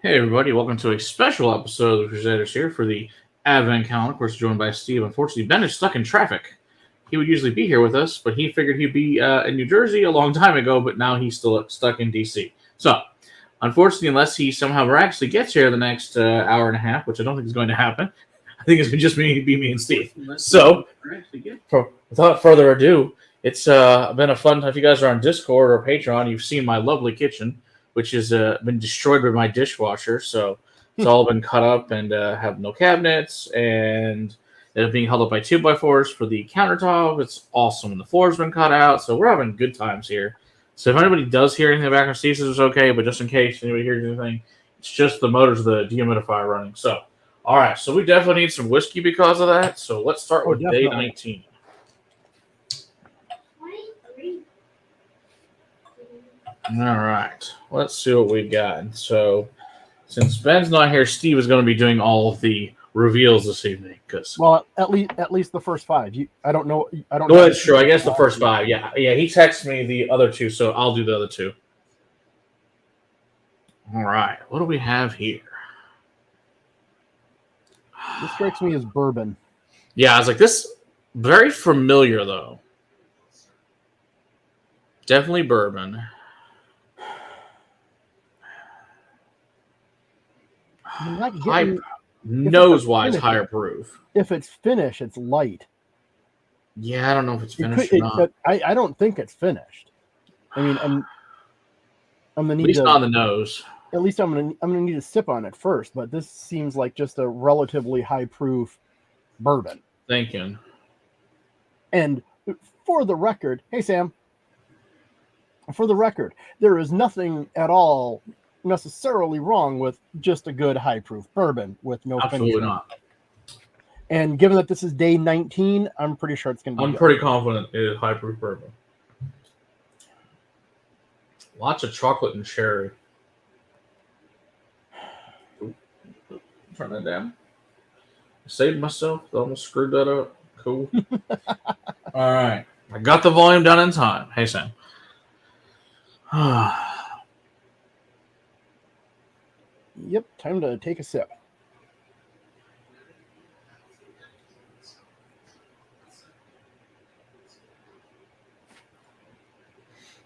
Hey everybody, welcome to a special episode of the Crusaders here for the Advent calendar. Of course, joined by Steve. Unfortunately, Ben is stuck in traffic. He would usually be here with us, but he figured he'd be in New Jersey a long time ago, but now he's still stuck in DC. So, unfortunately, unless he somehow miraculously gets here the next hour and a half, which I don't think is going to happen, I think it's just me and Steve. So, without further ado, it's been a fun time. If you guys are on Discord or Patreon, you've seen my lovely kitchen, which has been destroyed by my dishwasher. So it's all been cut up and have no cabinets, and it's being held up by 2x4s for the countertop. It's awesome. And the floor's been cut out, so we're having good times here. So if anybody does hear anything in the background, Steve says it's okay, but just in case anybody hears anything, it's just the motors of the dehumidifier running. So, all right, so we definitely need some whiskey because of that. So let's start with day 19. All right, let's see what we got. So, since Ben's not here, Steve is going to be doing all of the reveals this evening. Well, at least the first five. I don't know. Well, that's true. I guess the first five. Yeah. He texted me the other two, so I'll do the other two. All right, what do we have here? This strikes me as bourbon. Yeah, I was like, this very familiar though. Definitely bourbon. Nose-wise, higher proof. If it's finished, it's light. Yeah, I don't know if it's finished or not. I don't think it's finished. I mean, I'm gonna need at least on the nose. At least I'm gonna need to sip on it first. But this seems like just a relatively high proof bourbon. Thinking. And for the record, hey Sam. For the record, there is nothing at all necessarily wrong with just a good high proof bourbon with no absolutely not. And given that this is day 19, I'm pretty sure it's going to be. I'm pretty confident it is high proof bourbon. Lots of chocolate and cherry. Ooh. Turn that down. I saved myself. I almost screwed that up. Cool. All right. I got the volume done in time. Hey, Sam. Yep, time to take a sip.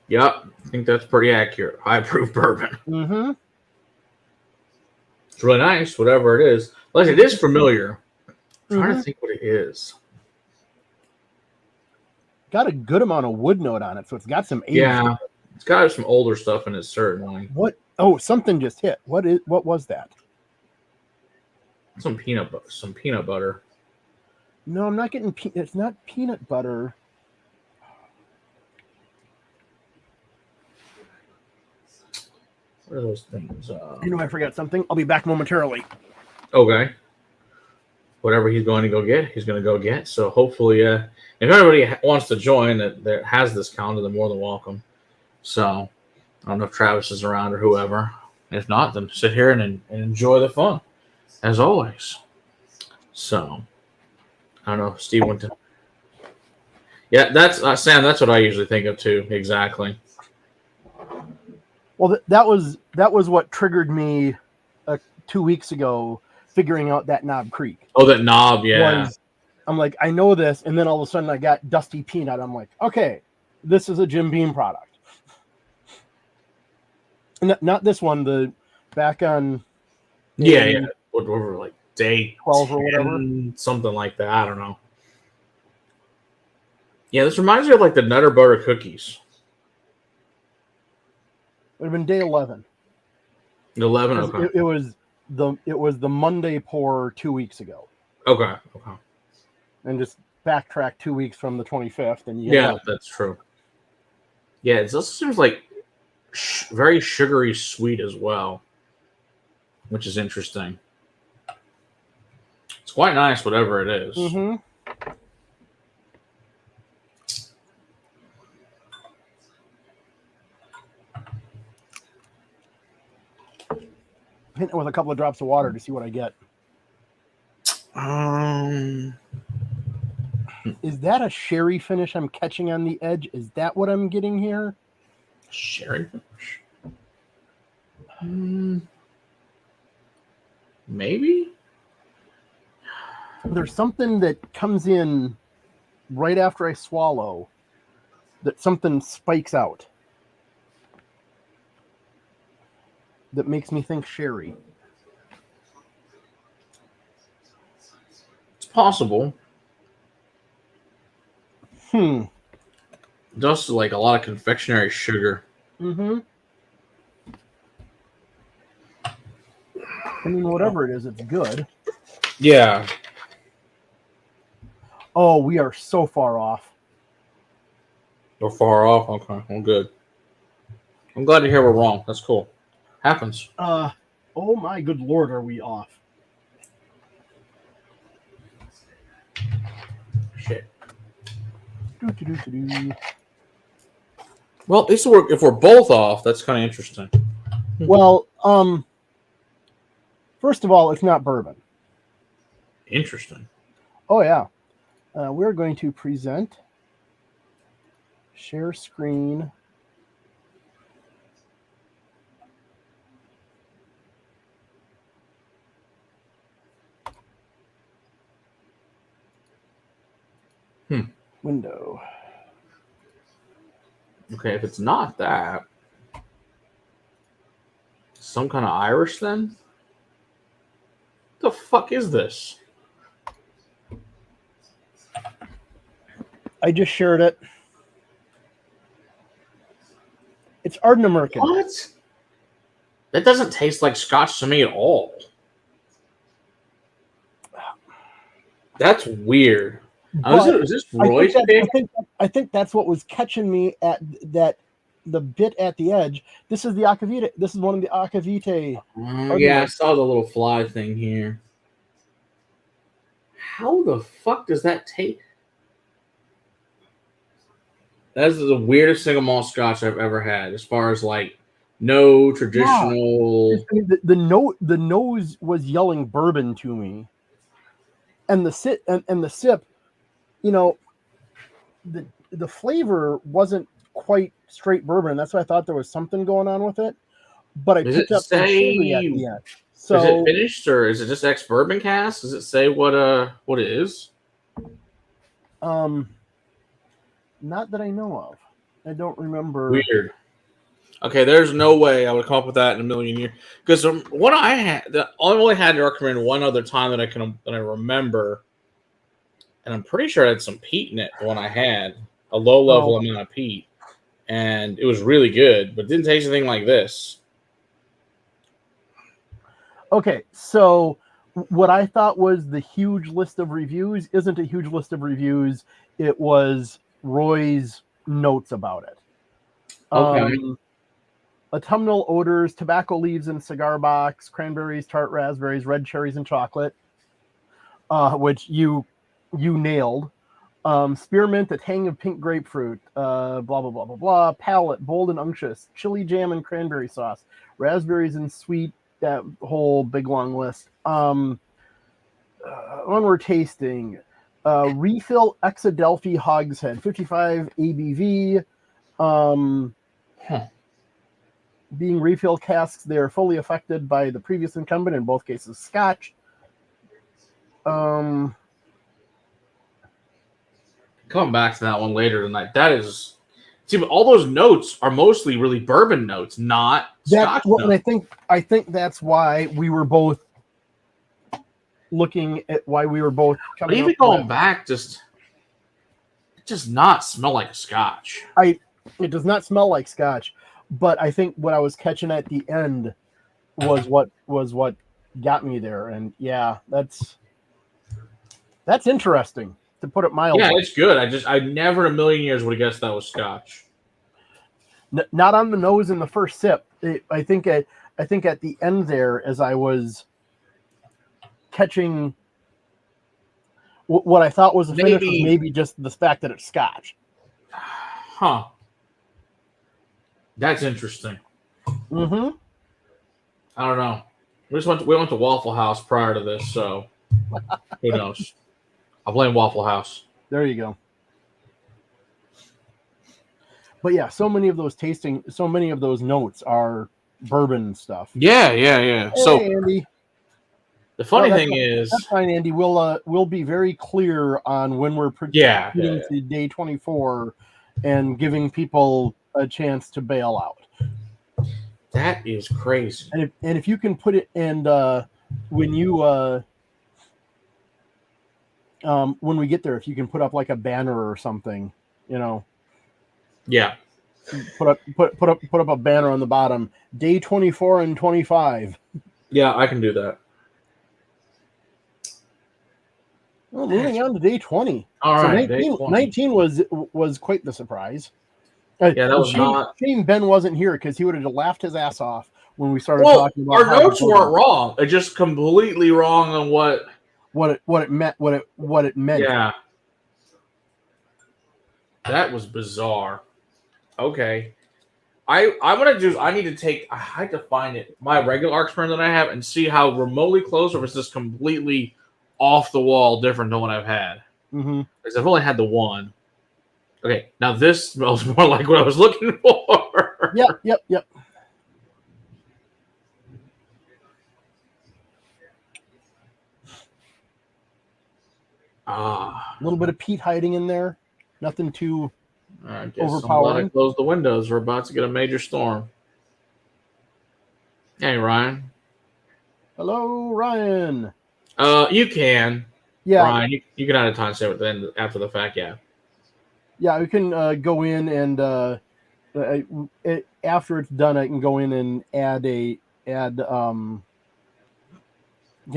Yep, I think that's pretty accurate. High proof bourbon. Mm-hmm. It's really nice, whatever it is. Like, it is familiar. I'm trying to think what it is. Got a good amount of wood note on it, so it's got some age. Yeah, it's got some older stuff in it, certainly. What? Oh, something just hit. What was that? Some peanut butter. No, I'm not getting. It's not peanut butter. What are those things? I forgot something. I'll be back momentarily. Okay. Whatever he's going to go get, he's going to go get. So hopefully, if anybody wants to join that has this calendar, they're more than welcome. So I don't know if Travis is around or whoever. If not, then sit here and enjoy the fun, as always. So I don't know if Steve went to. Yeah, that's Sam. That's what I usually think of too. Exactly. Well, that was what triggered me 2 weeks ago, figuring out that Knob Creek. Oh, that knob, yeah. I'm like, I know this, and then all of a sudden I got Dusty Peanut. I'm like, okay, this is a Jim Beam product. Not this one. The back on. Yeah. Whatever, like day 12 or whatever, something like that. I don't know. Yeah, this reminds me of like the Nutter Butter cookies. It would have been day 11. 11, okay. It was the Monday pour 2 weeks ago. Okay. And just backtrack 2 weeks from the 25th, and that's true. Yeah, it also seems like very sugary sweet as well, which is interesting. It's quite nice, whatever it is. Mm-hmm. Hit it with a couple of drops of water to see what I get. Is that a sherry finish I'm catching on the edge? Is that what I'm getting here? Sherry finish? Maybe? There's something that comes in right after I swallow that something spikes out that makes me think sherry. It's possible. Just like a lot of confectionery sugar. Mm-hmm. I mean, whatever it is, it's good. Yeah. Oh, we are so far off. We're far off. Okay, well, good. I'm glad to hear we're wrong. That's cool. Happens. Oh my good lord, are we off? Shit. Doo-doo-doo-doo-doo. Well, this work. If we're both off, that's kind of interesting. Well, first of all, it's not bourbon. Interesting. Oh yeah, we're going to present, share screen. Window. Okay, if it's not that, some kind of Irish then? The fuck is this? I just shared it. It's Arden American. What? That doesn't taste like Scotch to me at all. That's weird. Is this Roy's pick? I think that's what was catching me at that the bit at the edge. This is the Akavite. This is one of the Akavite. Yeah, I saw the little fly thing here. How the fuck does that taste? That's the weirdest single malt Scotch I've ever had, as far as like no traditional. Yeah. The nose was yelling bourbon to me, and the sip, you know, the flavor wasn't quite straight bourbon. That's why I thought there was something going on with it. But I picked up some sherry at the end. So is it finished or is it just ex bourbon cask? Does it say what it is? Not that I know of. I don't remember. Weird. Okay, there's no way I would come up with that in a million years. Because what I only had to recommend one other time that I remember, and I'm pretty sure I had some peat in it. The one I had, a low level amount of peat, and it was really good, but it didn't taste anything like this. Okay, so what I thought was the huge list of reviews isn't a huge list of reviews. It was Roy's notes about it. Okay. Autumnal odors, tobacco leaves in cigar box, cranberries, tart raspberries, red cherries, and chocolate, which you nailed. Spearmint, a tang of pink grapefruit, blah, blah, blah, blah, blah. Palate, bold and unctuous. Chili jam and cranberry sauce. Raspberries and sweet, that whole big long list. When we're tasting, refill Exadelphi Hogshead, 55 ABV. Being refill casks, they are fully affected by the previous incumbent, in both cases Scotch. Coming back to that one later tonight. That is, see, but all those notes are mostly really bourbon notes, not Scotch notes. And I think that's why we were both looking at why we were both coming. But even going back, it does not smell like a Scotch. It does not smell like Scotch, but I think what I was catching at the end was what got me there, and yeah, that's interesting, to put it mildly. Yeah, it's good. I never in a million years would have guessed that was Scotch. Not on the nose in the first sip. I think at the end there, as I was catching what I thought was a finish, was maybe just the fact that it's Scotch. Huh. That's interesting. Mm-hmm. I don't know. We went to Waffle House prior to this, so who knows? I blame Waffle House. There you go. But yeah, so many of those notes are bourbon stuff. Yeah. Hey, So Andy. The funny that's thing fine. is, That's fine, Andy. We'll be very clear on when we're yeah, getting to day 24 and giving people a chance to bail out. that is crazy. And if you can put it, and when you when we get there, if you can put up like a banner or something, you know, Yeah, put up a banner on the bottom, day 24 and 25. yeah, I can do that. Well, moving on to day 20. All So right, day 20. 19 was quite the surprise. Yeah, that was shame Ben wasn't here because he would have laughed his ass off when we started Well, talking about our how notes weren't wrong. It's just completely wrong on what it meant. Yeah, that was bizarre. Okay, I need to take. I had to find it my regular arc sprint that I have and see how remotely close or is this completely off the wall different than what I've had. Mm-hmm. Because I've only had the one. Okay, now this smells more like what I was looking for. Yep. A little bit of peat hiding in there. Nothing too I guess overpowering. I'm glad I closed the windows. We're about to get a major storm. Hey, Ryan. Hello, Ryan. You can. Yeah, Ryan, you can add a time save then after the fact, yeah. Yeah, we can go in and after it's done, I can go in and add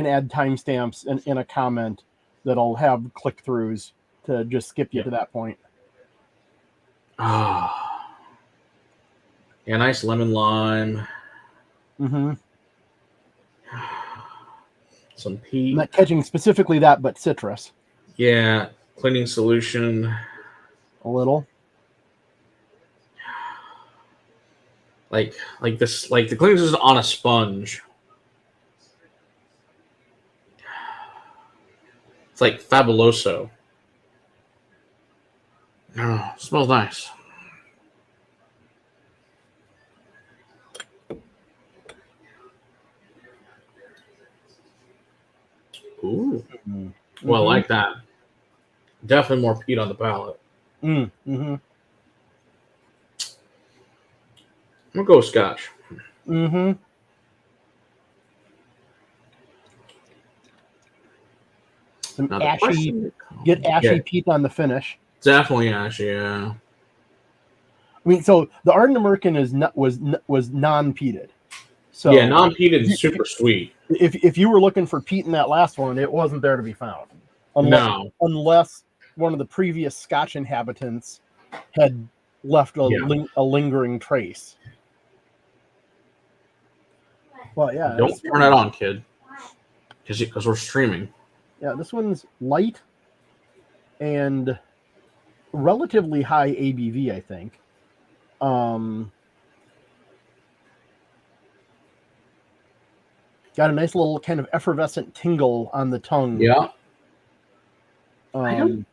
timestamps in a comment that'll have click-throughs to just skip you to that point. Ah, yeah, nice lemon lime. Mm-hmm. Some peat. I'm not catching specifically that, but citrus. Yeah, cleaning solution. A little. Like this, like the cleaning solution on a sponge. It's like fabuloso. Oh, smells nice. Ooh. Mm-hmm. Well, I like that. Definitely more peat on the palate. Mm-hmm. I'm gonna go with Scotch. Mm-hmm. Some ashy peat on the finish. Definitely ashy, yeah. I mean, so the Ardent American was non-peated. So yeah, non-peated and super sweet. If you were looking for peat in that last one, it wasn't there to be found. Unless one of the previous Scotch inhabitants had left a lingering trace. Well, yeah. Don't turn it on, kid. Because we're streaming. Yeah, this one's light and relatively high ABV, I think. Got a nice little kind of effervescent tingle on the tongue. Yeah. I don't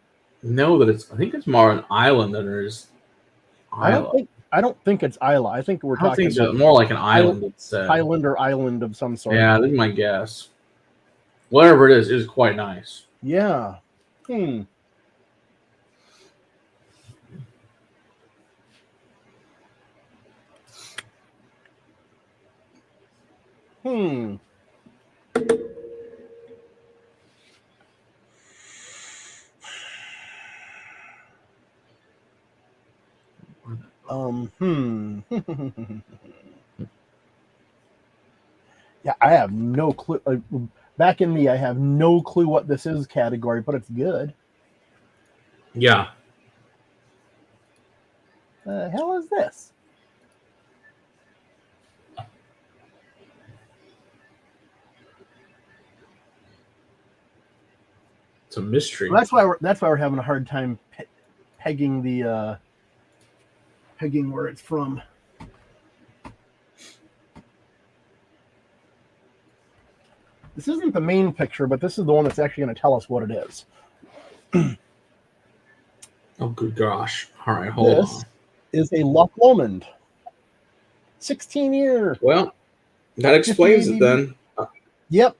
know that it's. I think it's more an island than it is. I don't think it's Isla. I think we're talking about more like an island. Highland or island of some sort. Yeah, that's my guess. Whatever it is quite nice. Yeah. Yeah, I have no clue. Back in the I have no clue what this is category, but it's good. Yeah. The hell is this? It's a mystery. Well, that's why we're having a hard time pegging the pegging where it's from. This isn't the main picture, but this is the one that's actually going to tell us what it is. Oh, good gosh. All right, hold on. This is a Loch Lomond. 16 year. Well, that explains it then. Yep.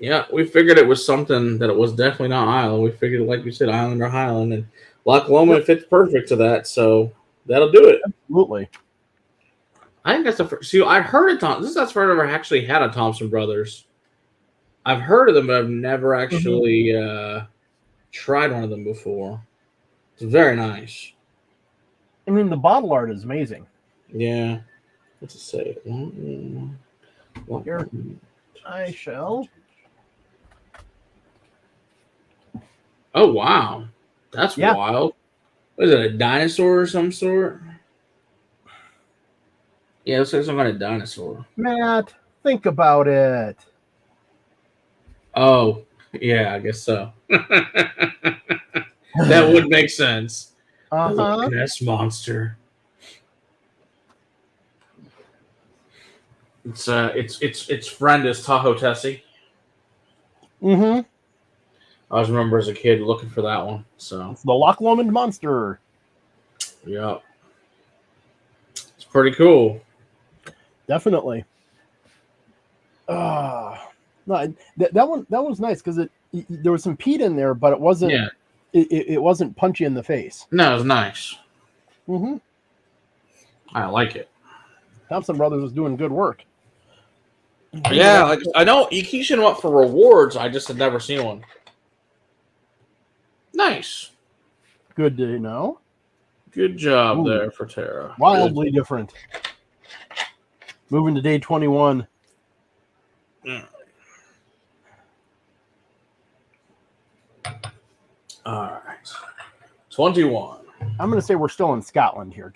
Yeah, we figured it was something that it was definitely not Island. We figured, like you said, Island or Highland, and Loch Lomond fits perfect to that, so that'll do it. Absolutely. I think that's the first. See, I heard of Tom. This is the first I've ever actually had a Thompson Brothers. I've heard of them, but I've never actually tried one of them before. It's very nice. I mean, the bottle art is amazing. Yeah. What's it say? Here, I shall. Oh, wow. That's wild. What is it, a dinosaur or some sort? Yeah, it looks like some kind of dinosaur. Matt, think about it. Oh, yeah, I guess so. That would make sense. The Loch Ness Monster. Its friend is Tahoe Tessie. Mm-hmm. I always remember as a kid looking for that one. So it's the Loch Lomond Monster. Yeah, it's pretty cool. Definitely. No, that one was nice because there was some peat in there, but it wasn't. Yeah. It wasn't punchy in the face. No, it was nice. Mm-hmm. I like it. Thompson Brothers was doing good work. Yeah, like, I know you keep showing up for rewards. I just had never seen one. Nice. Good to know. Good job there for Tara. Wildly different. Moving to day 21. All right. 21. I'm going to say we're still in Scotland here.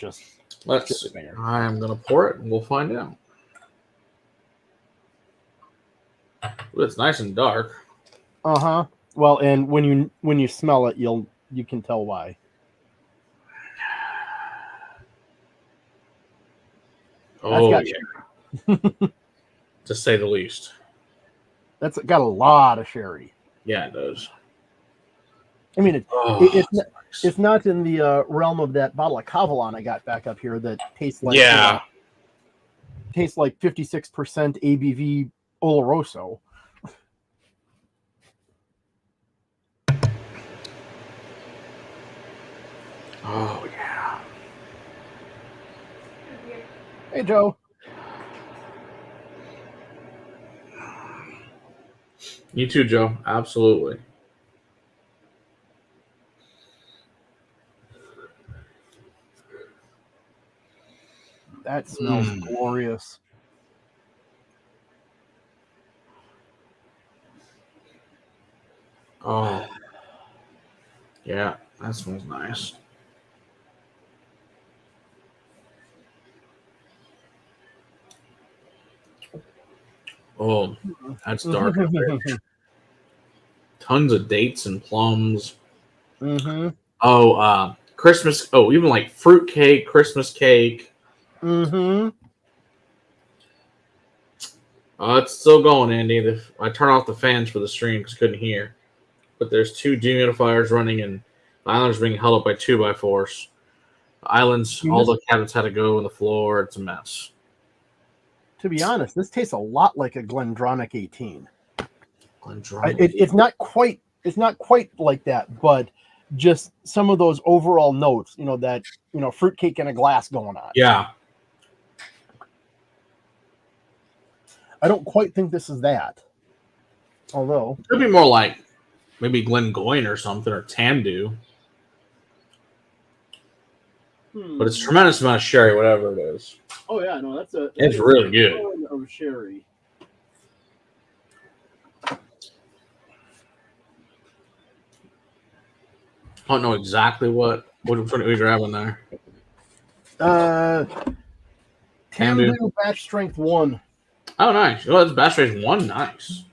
Let's see. I am going to pour it and we'll find out. Ooh, it's nice and dark. Uh-huh. Well, and when you smell it, you can tell why. Oh, yeah. To say the least. That's got a lot of sherry. Yeah, it does. I mean, it's not in the realm of that bottle of Cavalon I got back up here that tastes like tastes like 56% ABV Oloroso. Oh yeah. Hey Joe. You too, Joe. Absolutely. That smells glorious. Oh. Yeah, that smells nice. Oh, that's dark. Tons of dates and plums. Mm-hmm. Oh, Christmas. Oh, even like fruit cake, Christmas cake. Mm-hmm. It's still going, Andy. I turned off the fans for the stream because I couldn't hear. But there's 2 dehumidifiers running, and the island's being held up by 2x4s. The islands, all the cabinets had to go on the floor. It's a mess. To be honest, this tastes a lot like a Glendronach 18. Glendronach. It's not quite like that, but just some of those overall notes, that fruitcake in a glass going on. Yeah. I don't quite think this is that. Although it could be more like maybe Glengoyne or something, or Tamdu. But it's a tremendous amount of sherry, whatever it is. Oh yeah, no, it's really good. Of sherry. I don't know exactly what are we grabbing there. Tamdu batch strength 1. Oh, nice. Oh, that's batch strength 1. Nice.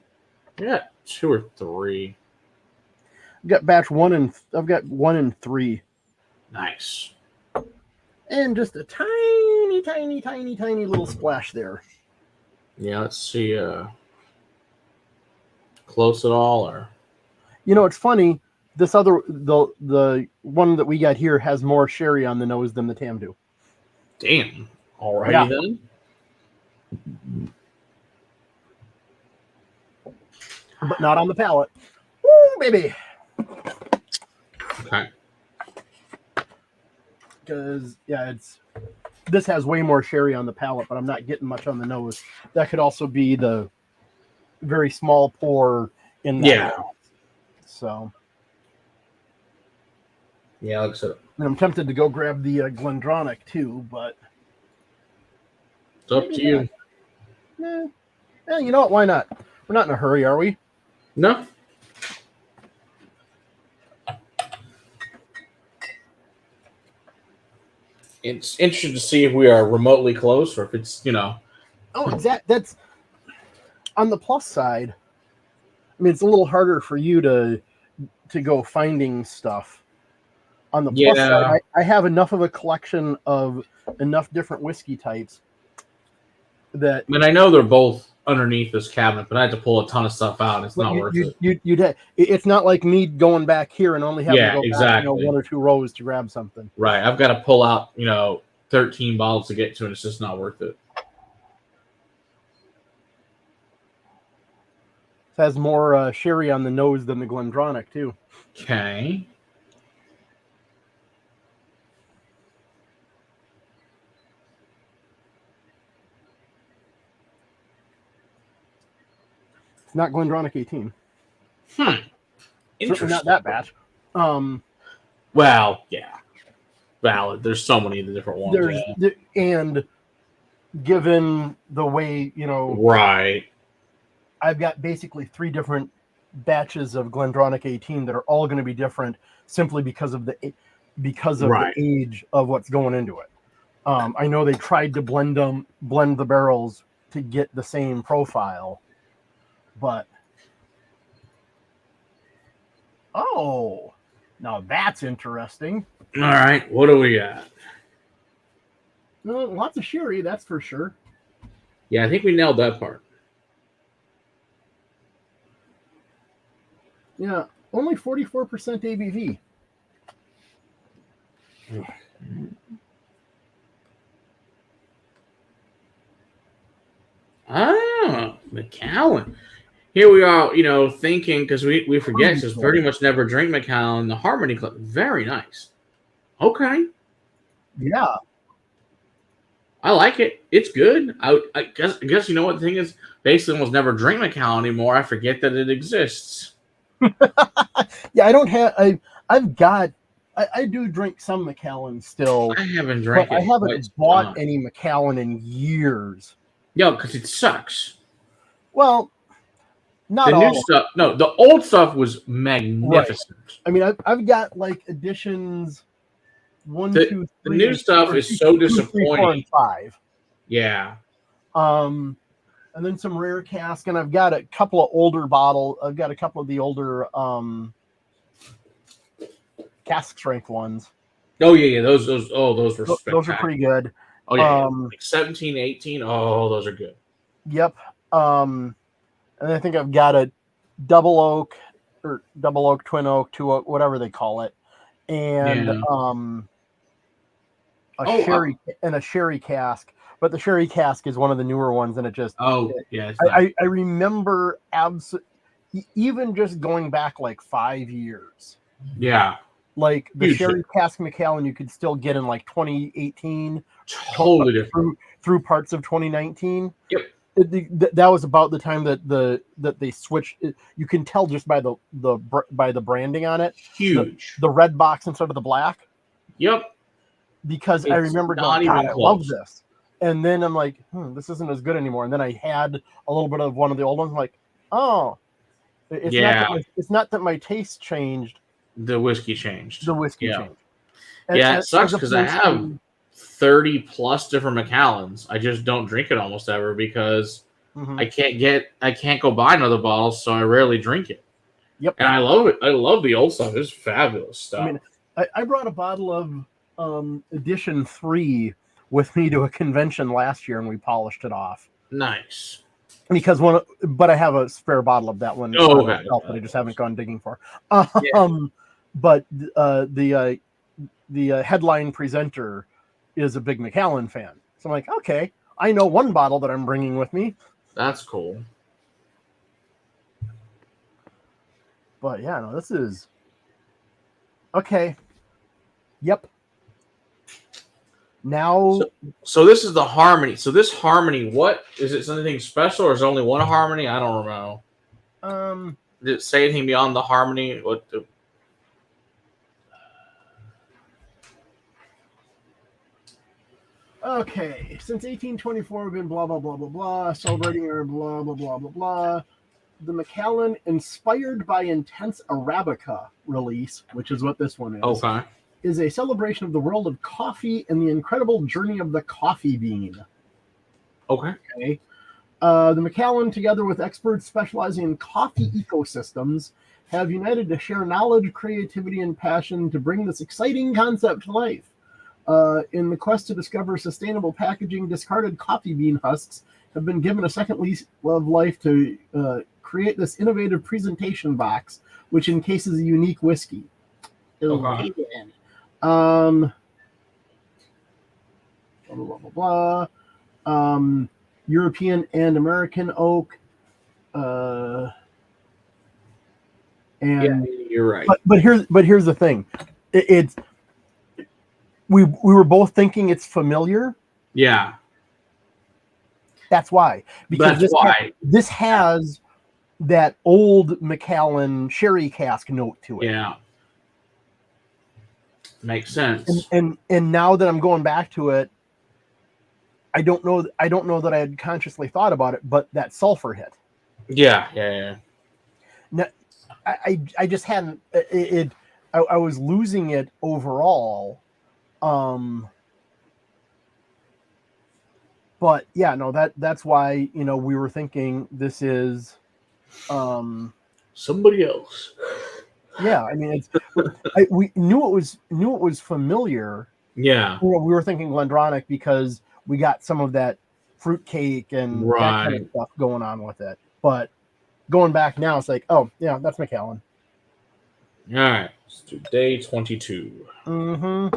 Yeah, 2 or 3. I've got batch 1 and I've got 1 and 3. Nice. And just a tiny little splash there. Yeah, let's see. Close at all, or it's funny. This other the one that we got here has more sherry on the nose than the Tamdu. Damn. Alrighty then. but not on the palate. Woo, baby. Okay. Because this has way more sherry on the palate, but I'm not getting much on the nose. That could also be the very small pour in that. Yeah. glass. So. Yeah, like I said, And I'm tempted to go grab the Glendronach too, but it's up to you. You know what? Why not? We're not in a hurry, are we? No. It's interesting to see if we are remotely close or if it's, Oh, exactly. That's on the plus side. I mean, it's a little harder for you to go finding stuff. On the plus side, I have enough of a collection of enough different whiskey types that. I mean, I know they're both underneath this cabinet, but I had to pull a ton of stuff out. It's not worth it. It's not like me going back here and only having to go back, one or two rows to grab something. Right. I've got to pull out, 13 bottles to get to it. It's just not worth it. It has more sherry on the nose than the Glendronach, too. Okay. It's not Glendronach 18. Interesting. Not that bad. Well, yeah. Valid. There's so many of the different ones. And given the way, Right. I've got basically 3 different batches of Glendronach 18 that are all going to be different simply because of the age of what's going into it. I know they tried to blend the barrels to get the same profile, but now that's interesting. All right, what do we got? Lots of sherry, that's for sure. Yeah, I think we nailed that part. Yeah, only 44% ABV. Macallan. Here we are, thinking, because we forget, just pretty much never drink Macallan. The Harmony Club, very nice. Okay. Yeah. I like it. It's good. I guess you know what the thing is? Basically, almost never drink Macallan anymore. I forget that it exists. Yeah, I don't have. I do drink some Macallan still. I haven't drank it. I haven't bought any Macallan in years. Yeah, because it sucks. Well, not the all new stuff. No, the old stuff was magnificent. Right. I mean, I've got like editions 1, 2, 3. The new stuff is so disappointing. 3, 4, and 5. Yeah. And then some rare cask, and I've got a couple of older bottles. I've got a couple of the older cask strength ones. Oh yeah. Those were those are pretty good. Oh yeah, like 17, 18. Oh, those are good. Yep. And I think I've got a double oak, twin oak, 2 oak, whatever they call it, and a sherry cask. But the sherry cask is one of the newer ones, and it just I remember even just going back like 5 years. Yeah. Like the sherry cask Macallan, you could still get in like 2018, totally different through parts of 2019. Yep. That was about the time that they switched. You can tell just by the branding on it. Huge. The red box instead of the black. Yep. Because I remember going, God, I love this. And then I'm like, this isn't as good anymore. And then I had a little bit of one of the old ones. I'm like, it's not that my taste changed. The whiskey changed. Changed. It sucks because I have 30 plus different Macallans. I just don't drink it almost ever because I can't go buy another bottle, so I rarely drink it. Yep. And I love it. I love the old stuff. It's fabulous stuff. I mean, I brought a bottle of edition 3 with me to a convention last year, and we polished it off. Nice. Because but I have a spare bottle of that one myself that I just haven't gone digging for. But the headline presenter is a big Macallan fan, so I'm like, okay, I know one bottle that I'm bringing with me. That's cool. But yeah, no, this is okay. Yep. Now, so this is the harmony. So this harmony, what is it? Something special, or is it only one harmony? I don't know. Did it say anything beyond the harmony? What? okay. Since 1824, we've been blah blah blah blah blah, celebrating our blah blah blah blah blah. The Macallan, inspired by Intense Arabica release, which is what this one is. Okay. Is a celebration of the world of coffee and the incredible journey of the coffee bean. Okay. The Macallan, together with experts specializing in coffee ecosystems, have united to share knowledge, creativity, and passion to bring this exciting concept to life. In the quest to discover sustainable packaging, discarded coffee bean husks have been given a second lease of life to create this innovative presentation box, which encases a unique whiskey. Okay. Blah, blah, blah, blah. European and American oak. And yeah, you're right. But here's the thing. It's we were both thinking it's familiar. Yeah. That's why. Because this has that old Macallan sherry cask note to it. Yeah. Makes sense. And now that I'm going back to it, I don't know that I had consciously thought about it, but that sulfur hit. Yeah. Now, I just hadn't it. I was losing it overall. But yeah, no, that's why, we were thinking this is somebody else. Yeah, I mean, we knew it was familiar. Yeah. We were thinking Glendronach because we got some of that fruitcake and that kind of stuff going on with it. But going back now, it's like, oh yeah, that's Macallan. All right, let's do day 22. Mm-hmm.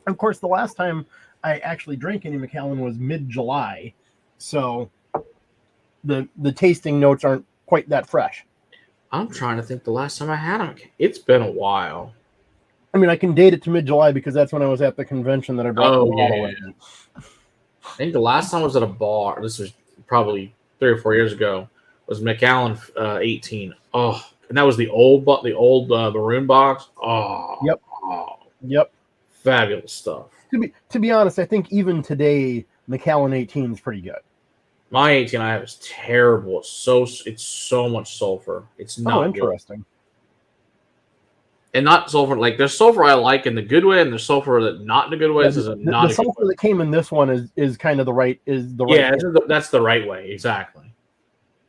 Of course, the last time I actually drank any Macallan was mid-July, so the tasting notes aren't quite that fresh. I'm trying to think the last time I had them. It's been a while. I mean, I can date it to mid-July because that's when I was at the convention that I brought the bottle in. I think the last time I was at a bar, this was probably 3 or 4 years ago, was Macallan 18. Oh, and that was the old maroon box. Oh. Yep. Oh. Yep. Fabulous stuff. To be honest, I think even today, Macallan 18 is pretty good. My 18 I have is terrible. It's so much sulfur. It's not interesting. Good. And not sulfur, like there's sulfur I like in the good way, and there's sulfur that not in the good way. Yeah, the sulfur that came in this one is kind of the right. Yeah, that's the right way, exactly.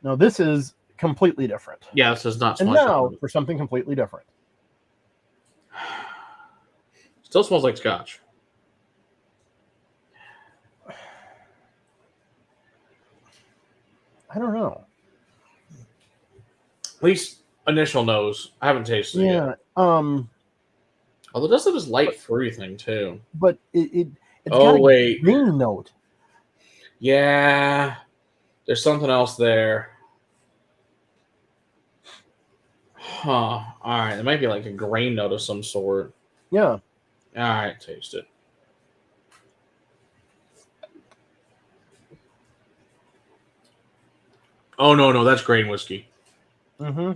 No, this is completely different. Yeah, this is not. And now for something completely different. Still smells like scotch. I don't know. At least initial nose. I haven't tasted it yet. Although it does have this light fruity thing too. But it's got a green note. Yeah. There's something else there. Huh. All right. It might be like a grain note of some sort. Yeah. All right. Taste it. Oh, no. That's grain whiskey. Mm-hmm.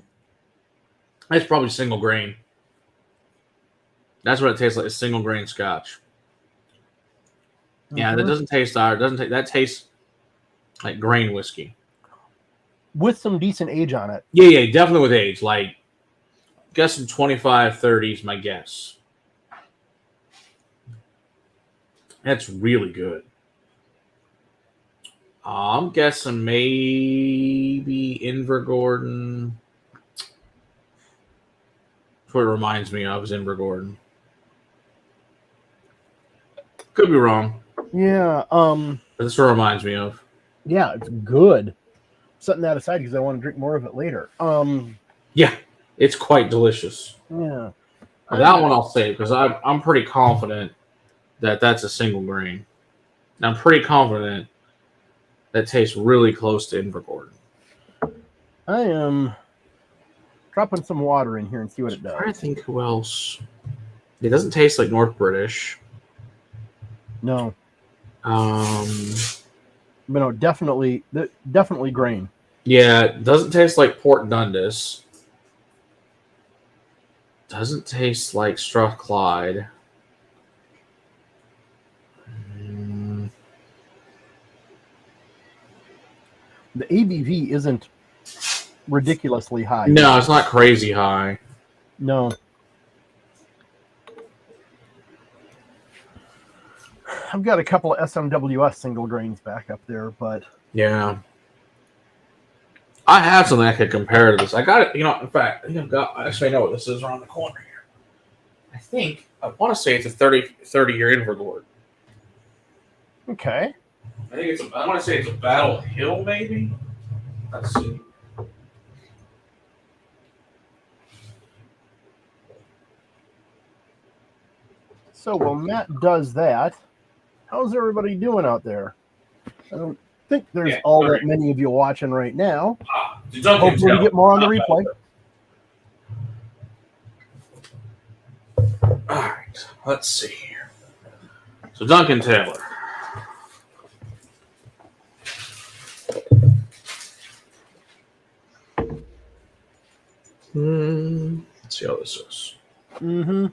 That's probably single grain. That's what it tastes like. A single grain scotch. Mm-hmm. Yeah, that doesn't taste sour. That tastes like grain whiskey. With some decent age on it. Yeah, definitely with age. Like, guessing 25, 30 is my guess. That's really good. I'm guessing maybe Invergordon. That's what it reminds me of, is Invergordon. Could be wrong. Yeah. But this what it reminds me of. Yeah, it's good. Setting that aside because I want to drink more of it later. Yeah, it's quite delicious. Yeah. Well, that one I'll save because I'm pretty confident that that's a single grain. And I'm pretty confident that tastes really close to Invergordon. I am Dropping some water in here and see what it does. I'm trying to think who else. It doesn't taste like North British. No. But no, definitely grain. Yeah, it doesn't taste like Port Dundas. Doesn't taste like Strathclyde. The ABV isn't ridiculously high. No, it's not crazy high. No. I've got a couple of SMWS single grains back up there, but yeah. I have something I could compare to this. I got it, in fact, I actually know what this is around the corner here. I want to say it's a 30-year Invergord. Okay. I want to say it's a Battle Hill, maybe? Let's see. So while Matt does that, how's everybody doing out there? I don't think there's that many of you watching right now. Hopefully we get more on the replay. All right, let's see here. So Duncan Taylor. Let's see how this is. Mm-hmm.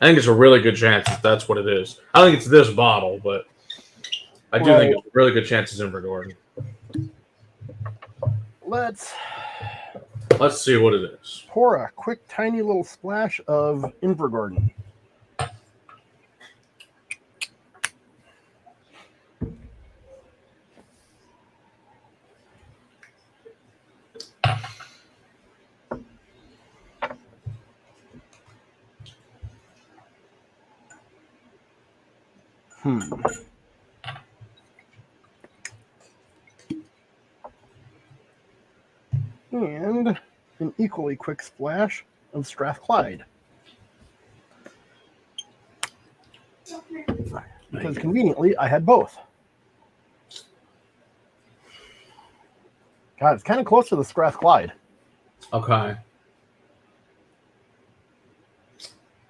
I think it's a really good chance that that's what it is. I think it's this bottle, but I do think it's a really good chance it's Invergord. Let's see what it is. Pour a quick, tiny little splash of Invergord. And an equally quick splash of Strathclyde. Because conveniently, I had both. God, it's kind of close to the Strathclyde. Okay.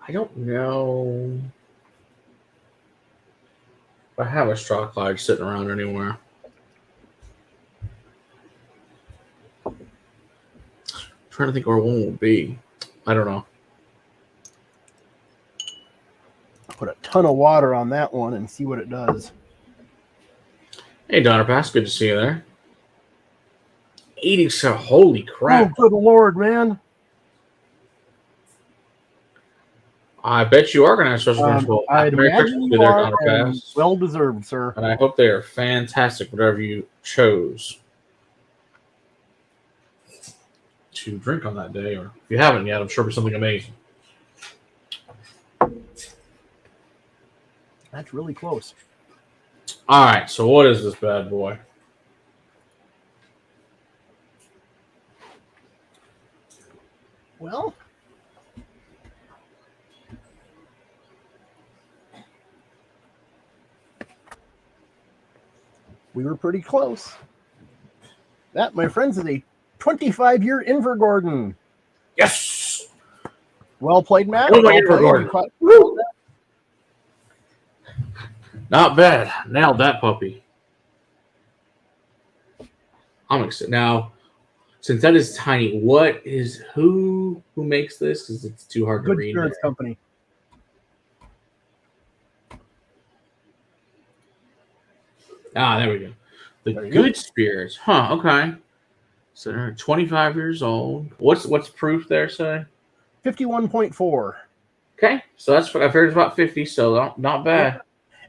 I don't know if I have a Strathclyde sitting around anywhere. I'm trying to think where one will be. I don't know. Put a ton of water on that one and see what it does. Hey, Donner Pass, good to see you there. 80, so holy crap. Oh, good Lord, man. I bet you are going to have special control. I'd imagine you are, well deserved, sir. And I hope they are fantastic, whatever you chose to drink on that day. Or if you haven't yet, I'm sure it's something amazing. That's really close. All right, so what is this bad boy? Well, we were pretty close. That, my friends, is a 25-year Invergord. Yes! Well played, Matt. Oh, my Invergord. Not bad. Nailed that puppy. I'm excited. Now, since that is tiny, who makes this? Because it's too hard to Good read. Spirits Company. Ah, there we go. The Good Spirits. Huh, okay. So they're 25 years old. What's proof there, say? 51.4. Okay. So that's, I figured it's about 50, so not bad. Yeah.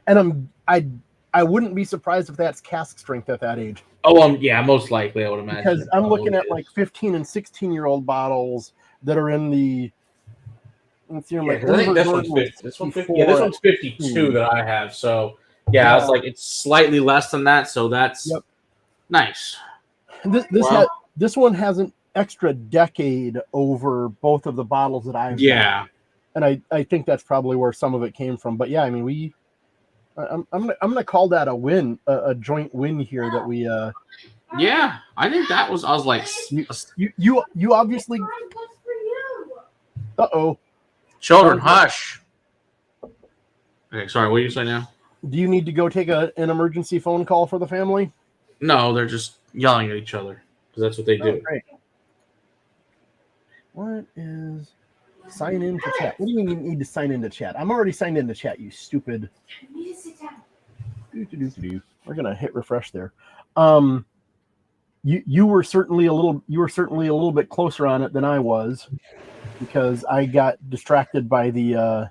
And I wouldn't be surprised if that's cask strength at that age. Oh, yeah, most likely, I would imagine. Because I'm looking at like 15 and 16-year-old bottles that are in the. Let's see, I think this one's 50. This one's 50. Yeah, this one's 52 that I have. So, yeah, it's like it's slightly less than that. So that's nice. Well, this one has an extra decade over both of the bottles that I've got. And I think that's probably where some of it came from. But yeah, I mean, I'm gonna call that a win, a joint win here that we yeah, I think that was. I was like, you obviously. Uh-oh. children, hush. Okay, sorry. What do you say now? Do you need to go take an emergency phone call for the family? No, they're just yelling at each other because that's what they do. Oh, great. What is sign in to chat? What do you mean you need to sign into chat? I'm already signed into chat, you stupid. I need to sit down. We're gonna hit refresh there. You were certainly a little bit closer on it than I was, because I got distracted by the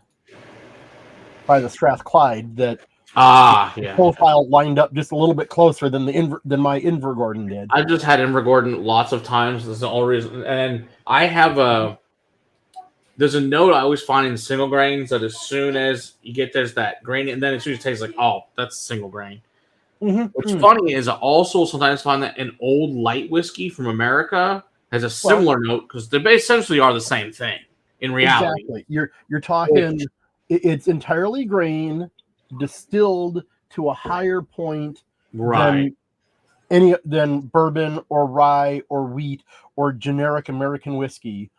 Strathclyde that profile lined up just a little bit closer than my Invergordon did. I've just had Invergordon lots of times. That's the only reason. And I have there's a note I always find in single grains that as soon as you get there's that grain, and then as soon as it tastes like, oh, that's single grain. Mm-hmm. What's funny is I also sometimes find that an old light whiskey from America has a similar note, because they essentially are the same thing in reality. Exactly. You're talking. It's entirely grain, distilled to a higher point than bourbon or rye or wheat or generic American whiskey,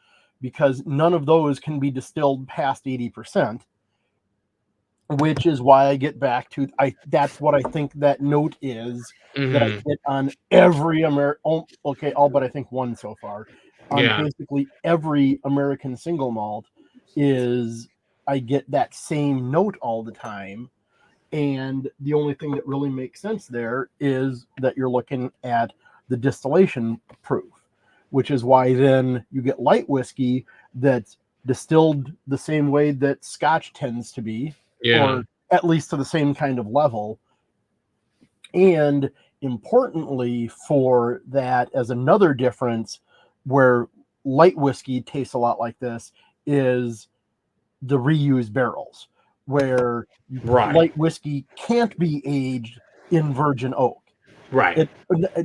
because none of those can be distilled past 80%. Which is why I get back to that's what I think that note is that I get on every all but I think one so far. On basically every American single malt is I get that same note all the time. And the only thing that really makes sense there is that you're looking at the distillation proof, which is why then you get light whiskey that's distilled the same way that Scotch tends to be. Or at least to the same kind of level. And importantly, for that, as another difference where light whiskey tastes a lot like this, is the reused barrels, where light whiskey can't be aged in virgin oak.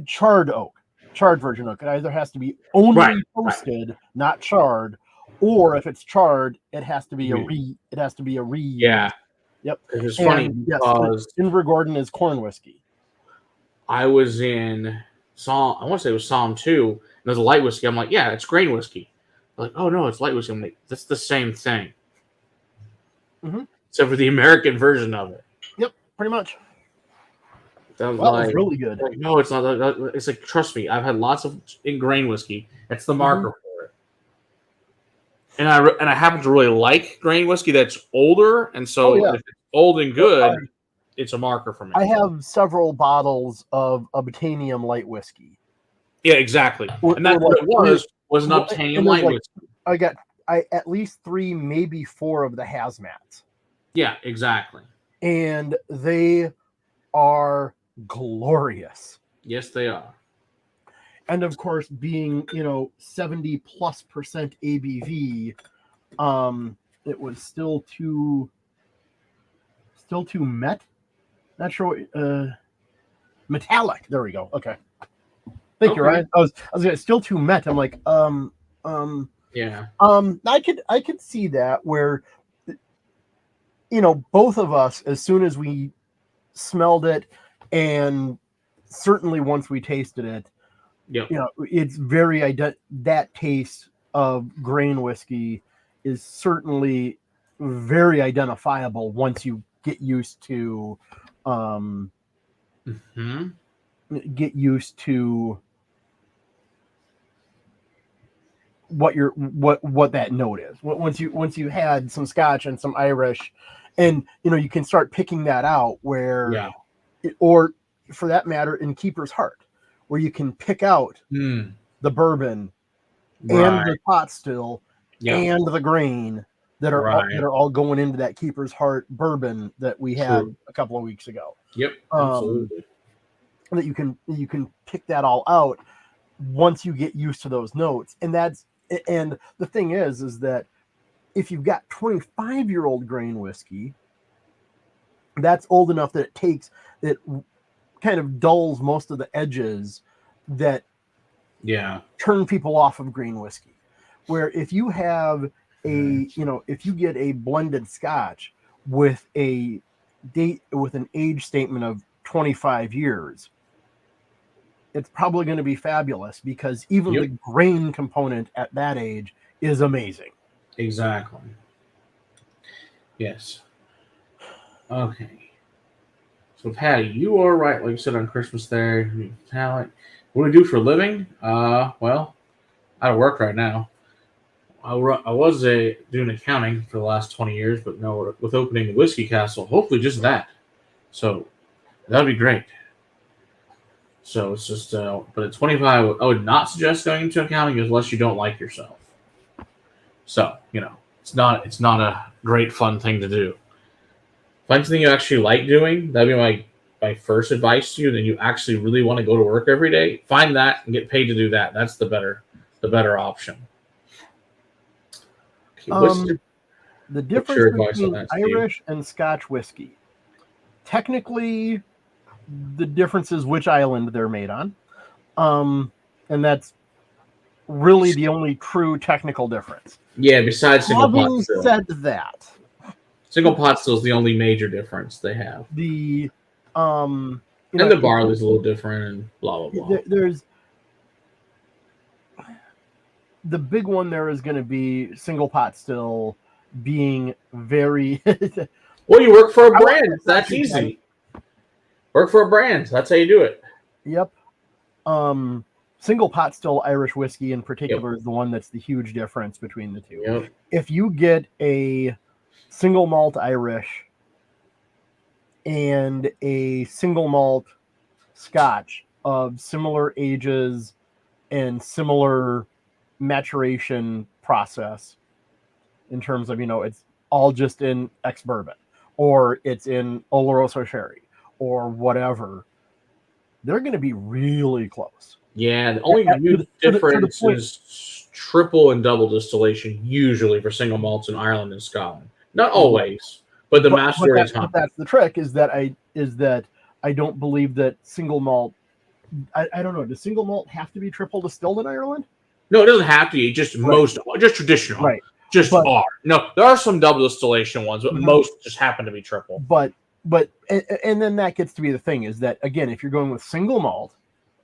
Charred virgin oak. It either has to be only toasted, not charred, or if it's charred, it has to be a reuse. Yeah. Yep. It's funny because Invergordon is corn whiskey. I was in Psalm, I want to say it was Psalm 2, and there's a light whiskey. I'm like, yeah, it's grain whiskey. They're like, oh no, it's light whiskey. I'm like, that's the same thing. Mm-hmm. Except for the American version of it. Yep, pretty much. That was really good. Like, no, it's not. It's like, trust me, I've had lots of in grain whiskey. It's the marker for it. And I happen to really like grain whiskey that's older, and so if it's old and good, it's a marker for me. I have several bottles of Obtainium light whiskey. Yeah, exactly. And that's what it was an Obtainium light whiskey. I got at least 3, maybe 4 of the hazmats. Yeah, exactly. And they are glorious. Yes, they are. And of course, being 70+% ABV, it was still too met. Not sure. Metallic. There we go. Okay. Thank you, Ryan. I was gonna still too met. I'm like, yeah. I could see that where, both of us, as soon as we smelled it, and certainly once we tasted it, it's very that taste of grain whiskey is certainly very identifiable once you get used to what that note is. Once you had some Scotch and some Irish, and you can start picking that out or for that matter in Keeper's Heart, where you can pick out the bourbon and the pot still and the grain that are all going into that Keeper's Heart bourbon that we had a couple of weeks ago. Yep, absolutely. That you can pick that all out once you get used to those notes. And the thing is that if you've got 25-year-old grain whiskey, that's old enough that it kind of dulls most of the edges that Yeah. turn people off of green whiskey. Where if you have if you get a blended Scotch with an age statement of 25 years, it's probably going to be fabulous because even Yep. the grain component at that age is amazing. Exactly. Yes. Okay. So Patty, you are right, like you said on Christmas there. Talent. What do we do for a living? Well, out of work right now. I was doing accounting for the last 20 years, but no, with opening the Whiskey Castle, hopefully just that. So that'd be great. So it's just, but at 25, I would not suggest going into accounting unless you don't like yourself. So it's not a great fun thing to do. Find something you actually like doing. That'd be my first advice to you. Then you actually really want to go to work every day. Find that and get paid to do that. That's the better option. Okay, The what's difference your advice on between that, Steve? Irish and Scotch whiskey. Technically, the difference is which island they're made on. And that's really the only true technical difference. Yeah, besides single pot Having still. said that, Single pot still is the only major difference they have. the And the barley's a little different and blah, blah, blah. there's the big one there is going to be single pot still being very Well, you work for a brand. That's easy. Work for a brand. That's how you do it. Yep. Single pot still Irish whiskey in particular is the one that's the huge difference between the two. Yep. If you get a single malt Irish and a single malt Scotch of similar ages and similar maturation process in terms of, it's all just in ex-bourbon or it's in Oloroso sherry or whatever, they're going to be really close. Yeah, the only huge difference is triple and double distillation usually for single malts in Ireland and Scotland. Not always, but the majority of the time. But that's the trick is that I don't believe that single malt. I don't know. Does single malt have to be triple distilled in Ireland? No, it doesn't have to be. Just just traditional. Right. Are. No, there are some double distillation ones, but most just happen to be triple. But and then that gets to be the thing is that again, if you're going with single malt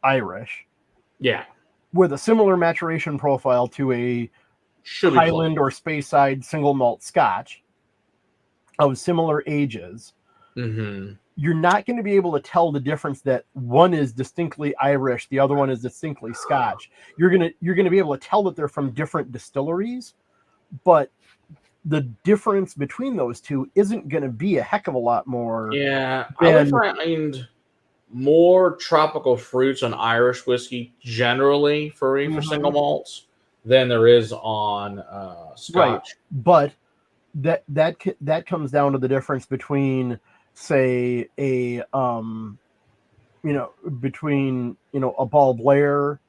Irish, with a similar maturation profile to a Highland or Speyside single malt Scotch of similar ages, you're not going to be able to tell the difference that one is distinctly Irish, the other one is distinctly Scotch. You're gonna be able to tell that they're from different distilleries, but the difference between those two isn't going to be a heck of a lot more. Yeah, I would find more tropical fruits on Irish whiskey generally for single malts than there is on Scotch. Right, but that comes down to the difference between, say, a a Ball Blair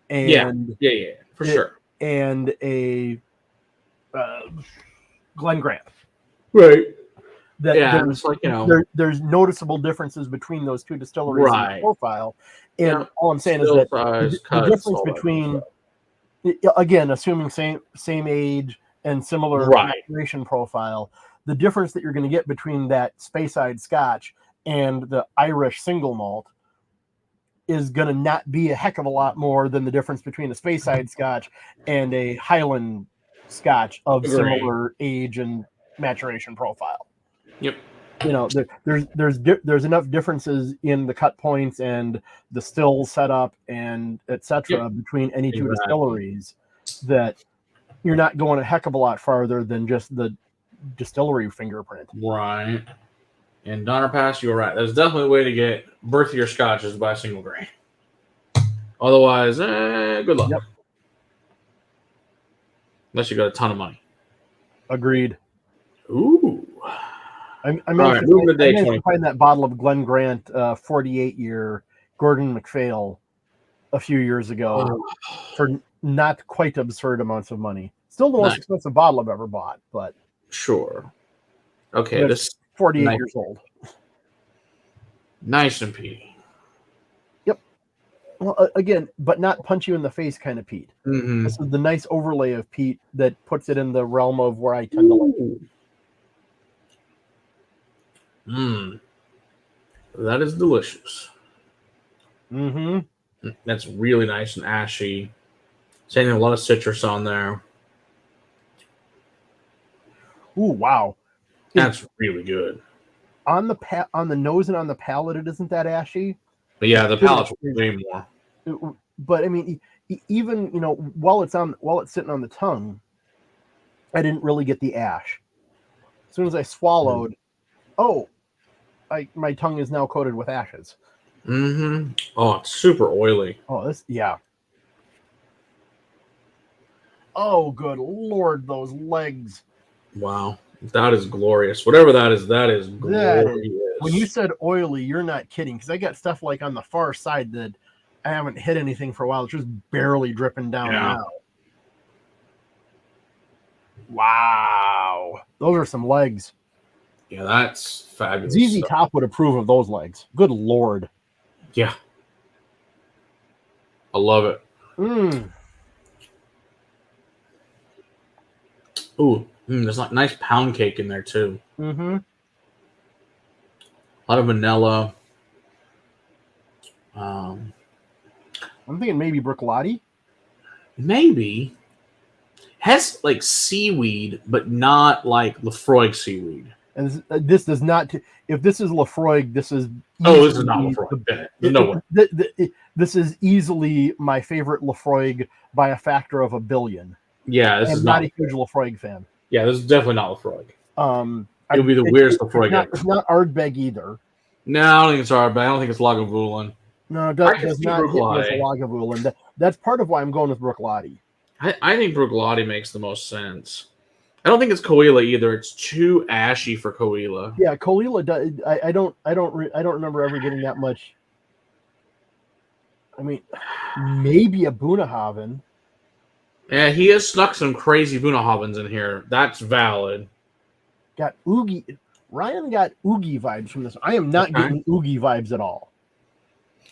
and for sure, and a Glen Grant. Right. There's noticeable differences between those two distilleries in the profile, and all I'm saying is that the difference between, again, assuming same age and similar maturation profile, the difference that you're going to get between that Speyside Scotch and the Irish single malt is going to not be a heck of a lot more than the difference between a Speyside Scotch and a Highland Scotch of similar age and maturation profile. Yep. There's enough differences in the cut points and the still setup and etc. between any two distilleries that you're not going a heck of a lot farther than just the distillery fingerprint. Right. And Donner Pass, you're right. There's definitely a way to get birthier scotches by single grain. Otherwise, good luck. Yep. Unless you got a ton of money. Agreed. Ooh. I managed to find that bottle of Glen Grant 48-year Gordon MacPhail a few years ago for not quite absurd amounts of money. Still the most expensive bottle I've ever bought, but sure. Okay, this 48 years old. Nice and peaty. Yep. Well, again, but not punch you in the face kind of peat. Mm-hmm. This is the nice overlay of peat that puts it in the realm of where I tend to like. Mmm. That is delicious. Mm-hmm. That's really nice and ashy. Saying a lot of citrus on there. Ooh, wow. That's really good. On the nose and on the palate, it isn't that ashy. But yeah, the palate's way more. But I mean, even while it's sitting on the tongue, I didn't really get the ash. As soon as I swallowed, my tongue is now coated with ashes. Mm-hmm. Oh, it's super oily. Oh, yeah. Oh, good Lord, those legs. Wow. That is glorious. Whatever that is glorious. When you said oily, you're not kidding. Because I got stuff like on the far side that I haven't hit anything for a while. It's just barely dripping down now. Wow. Those are some legs. Yeah, that's fabulous. ZZ Top would approve of those legs. Good Lord. Yeah. I love it. Ooh, there's like nice pound cake in there too. Mm-hmm. A lot of vanilla. I'm thinking maybe Broccoli. Maybe. Has like seaweed, but not like Lefroy seaweed. And this does not. If this is Lefroy, this is. This is not Lefroy. No way. This is easily my favorite Lefroy by a factor of 1 billion. Yeah, this is not a huge Lefroy fan. Yeah, this is definitely not Lefroy. It'll be the weirdest Lefroy. It's not Ardbeg either. No, I don't think it's Ardbeg. I don't think it's Lagavulin. No, it does not hit me as a Lagavulin. That's part of why I'm going with Broccoli. I think Broccoli makes the most sense. I don't think it's Coela either. It's too ashy for Coela. Yeah, Coela does. I don't remember ever getting that much. I mean, maybe a Bunnahaven. Yeah, he has snuck some crazy Bunnahavens in here. That's valid. Got Oogie. Ryan got Oogie vibes from this. I am not getting Oogie vibes at all.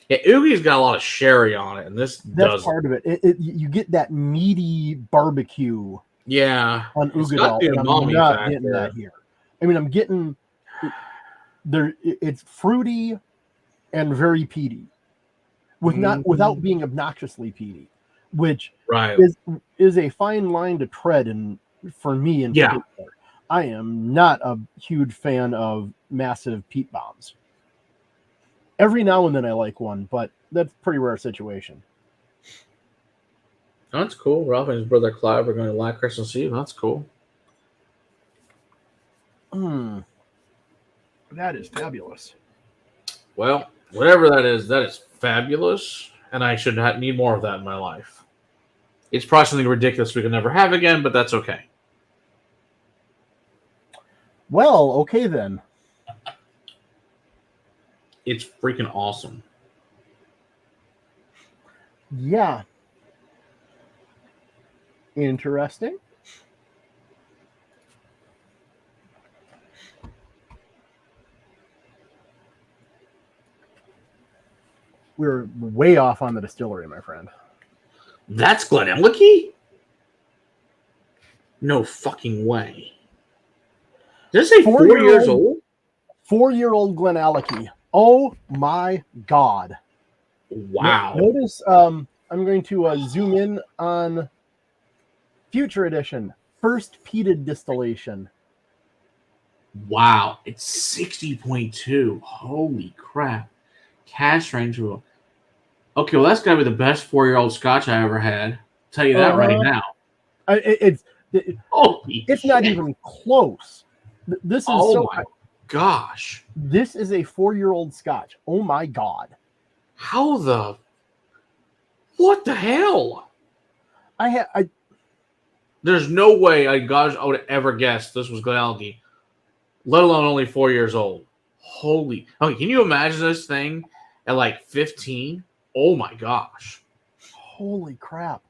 Yeah, Oogie's got a lot of sherry on it, and that's part of it. You get that meaty barbecue. Yeah, on Ugadal. I'm not getting that here. I mean, I'm getting there. It's fruity and very peaty, without being obnoxiously peaty, which is a fine line to tread. And for me, in particular, I am not a huge fan of massive peat bombs. Every now and then I like one, but that's a pretty rare situation. That's cool. Ralph and his brother Clive are going to like Christmas Eve. That's cool. That is fabulous. Well, whatever that is fabulous, and I should need more of that in my life. It's probably something ridiculous we can never have again, but that's okay. Well, okay then. It's freaking awesome. Yeah. Interesting. We're way off on the distillery, my friend. That's Glenelg? No fucking way. Did it say 4 years old? 4-year-old Glenelg. Oh my God. Wow. Notice I'm going to zoom in on Future Edition. First peated distillation. Wow. It's 60.2. Holy crap. Cash range. Okay, well, that's got to be the best 4-year-old scotch I ever had. I'll tell you that right now. It's not even close. This is my gosh. This is a 4-year-old scotch. Oh my God. What the hell? I There's no way I would ever guess this was Glenelg, let alone only 4 years old. Okay, can you imagine this thing at like 15? Oh my gosh. Holy crap.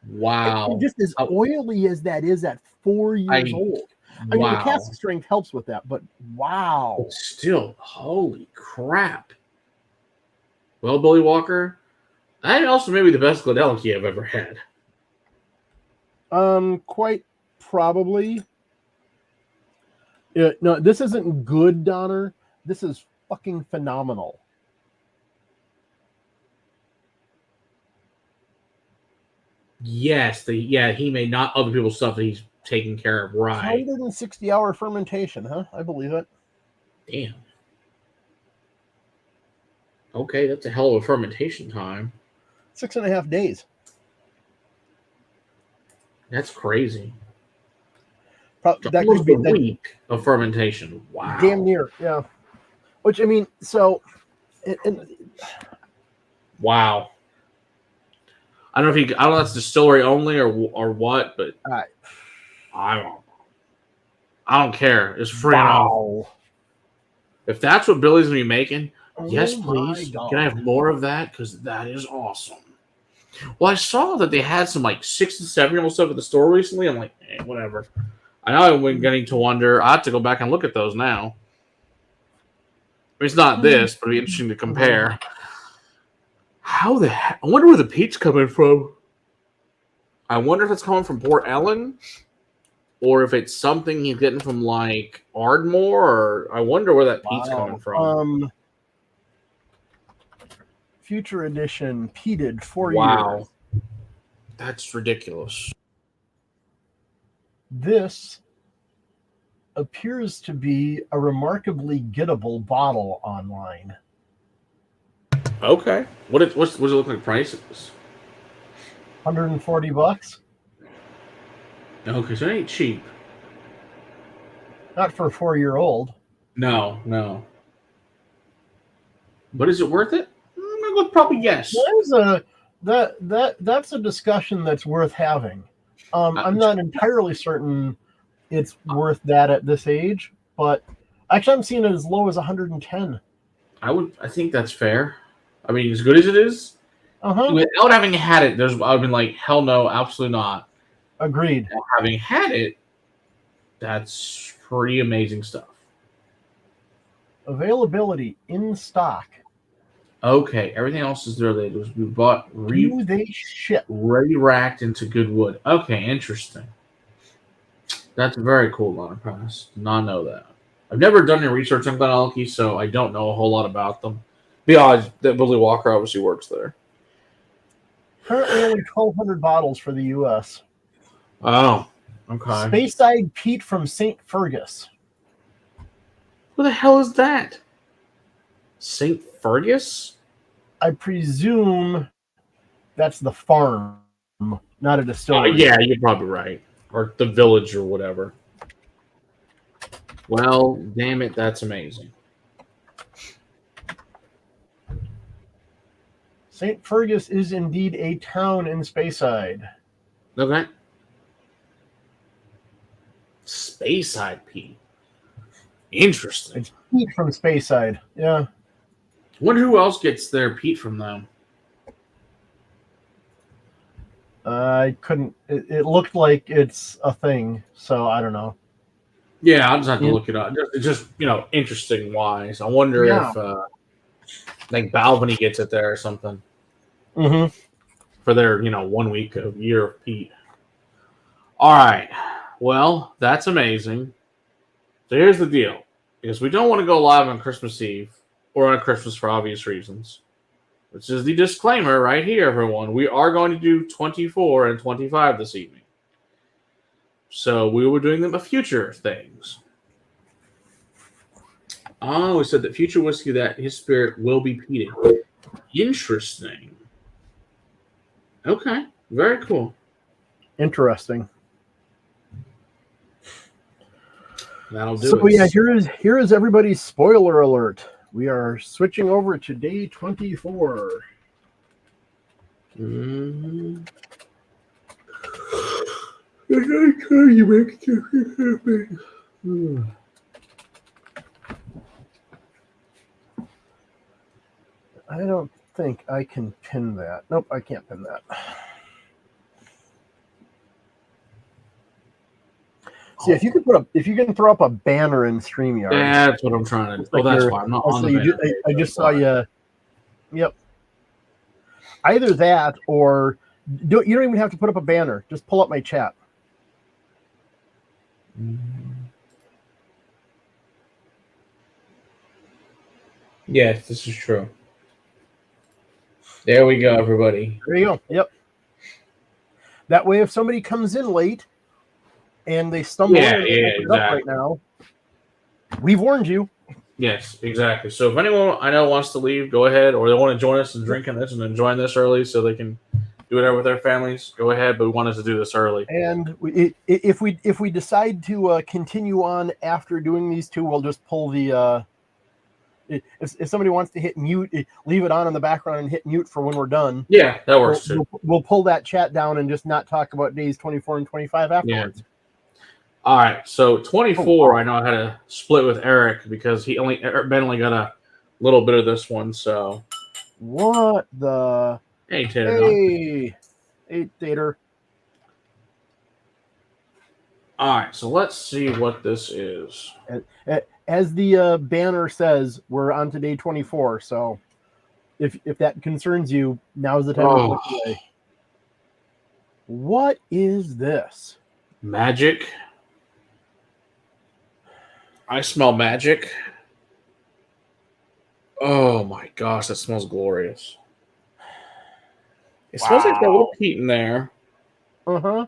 Wow. And just as oily as that is at 4 years old. I mean, the cask strength helps with that, but wow. But still, holy crap. Well, Billy Walker, that also may be the best Glenelg I've ever had. Quite probably. No, this isn't good, Donner. This is fucking phenomenal. Yes, he made not other people's stuff that he's taking care of, right? 160-hour fermentation, huh? I believe it. Damn. Okay, that's a hell of a fermentation time. 6.5 days. That's crazy. That could be a week of fermentation. Wow. Damn near, yeah. Which, I mean, so... Wow. I don't know if I don't know if that's distillery only or what, but I don't care. It's free enough. If that's what Billy's gonna be making, yes, please. Can I have more of that? Because that is awesome. Well, I saw that they had some like 6 to 7-year-old stuff at the store recently. I'm like, whatever. I know I've been getting to wonder. I have to go back and look at those now. I mean, it's not this, but it'd be interesting to compare. How the heck? I wonder where the peat's coming from. I wonder if it's coming from Port Ellen, or if it's something he's getting from like Ardmore, or I wonder where that peat's coming from. Future edition peated 4 years. Wow, that's ridiculous. This appears to be a remarkably gettable bottle online. Okay, what does it look like prices? $140. Okay, so it ain't cheap. Not for a 4-year-old. No. But is it worth it? I'm gonna go probably yes. That's a discussion that's worth having. I'm not entirely certain it's worth that at this age, but actually I'm seeing it as low as 110. I think that's fair. I mean, as good as it is, without having had it, I've been like, hell no, absolutely not. Agreed. Now, having had it, that's pretty amazing stuff. Availability in stock. Okay, everything else is there. We bought re-racked into good wood. Okay, interesting. That's very cool, Lana Pass. Did not know that. I've never done any research on Glenelg, so I don't know a whole lot about them. Beyond that, Billy Walker obviously works there. Currently only 1,200 bottles for the U.S. Oh, okay. Speyside peat from St. Fergus. Who the hell is that? St. Fergus? I presume that's the farm, not a distillery. Yeah, you're probably right. Or the village or whatever. Well, damn it, that's amazing. St. Fergus is indeed a town in Speyside. Okay. Speyside peat. Interesting. It's peat from Speyside. Yeah. Wonder who else gets their peat from them. I couldn't. It looked like it's a thing, so I don't know. Yeah, I'll just have to look it up. Just interesting wise. I wonder if like Balvenie gets it there or something. Mm-hmm. For their 1 week of year of peat. All right. Well, that's amazing. So here's the deal. Because we don't want to go live on Christmas Eve or on Christmas for obvious reasons. This is the disclaimer right here, everyone. We are going to do 24 and 25 this evening. So we were doing them a future things. Oh, we said that future whiskey that his spirit will be peated. Interesting. Okay. Very cool. Interesting. That'll do so it. Yeah, here is everybody's spoiler alert. We are switching over to day 24. Mm-hmm. I don't think I can pin that. Nope, I can't pin that. See, if you can throw up a banner in StreamYard. That's what I'm trying to do. Well, that's why I'm not on the banner. I just saw you. Yep. Either that or you don't even have to put up a banner. Just pull up my chat. Yes, this is true. There we go, everybody. There you go. Yep. That way, if somebody comes in late and they stumble in and open it up right now, we've warned you. Yes, exactly. So if anyone I know wants to leave, go ahead, or they want to join us in drinking this and enjoying this early so they can do whatever with their families, go ahead. But we want us to do this early. And if we decide to continue on after doing these two, we'll just pull the. If somebody wants to hit mute, leave it on in the background and hit mute for when we're done. Yeah, that works too. We'll pull that chat down and just not talk about days 24 and 25 afterwards. Yeah. All right, so 24, I know I had to split with Eric because Ben only got a little bit of this one. So what the? Hey, Tater. Hey, Tater. All right, so let's see what this is. As the banner says, we're on to day 24. So if that concerns you, now's the time to click play. What is this? Magic. I smell magic. Oh my gosh, that smells glorious. It smells like a little peat in there. Uh-huh.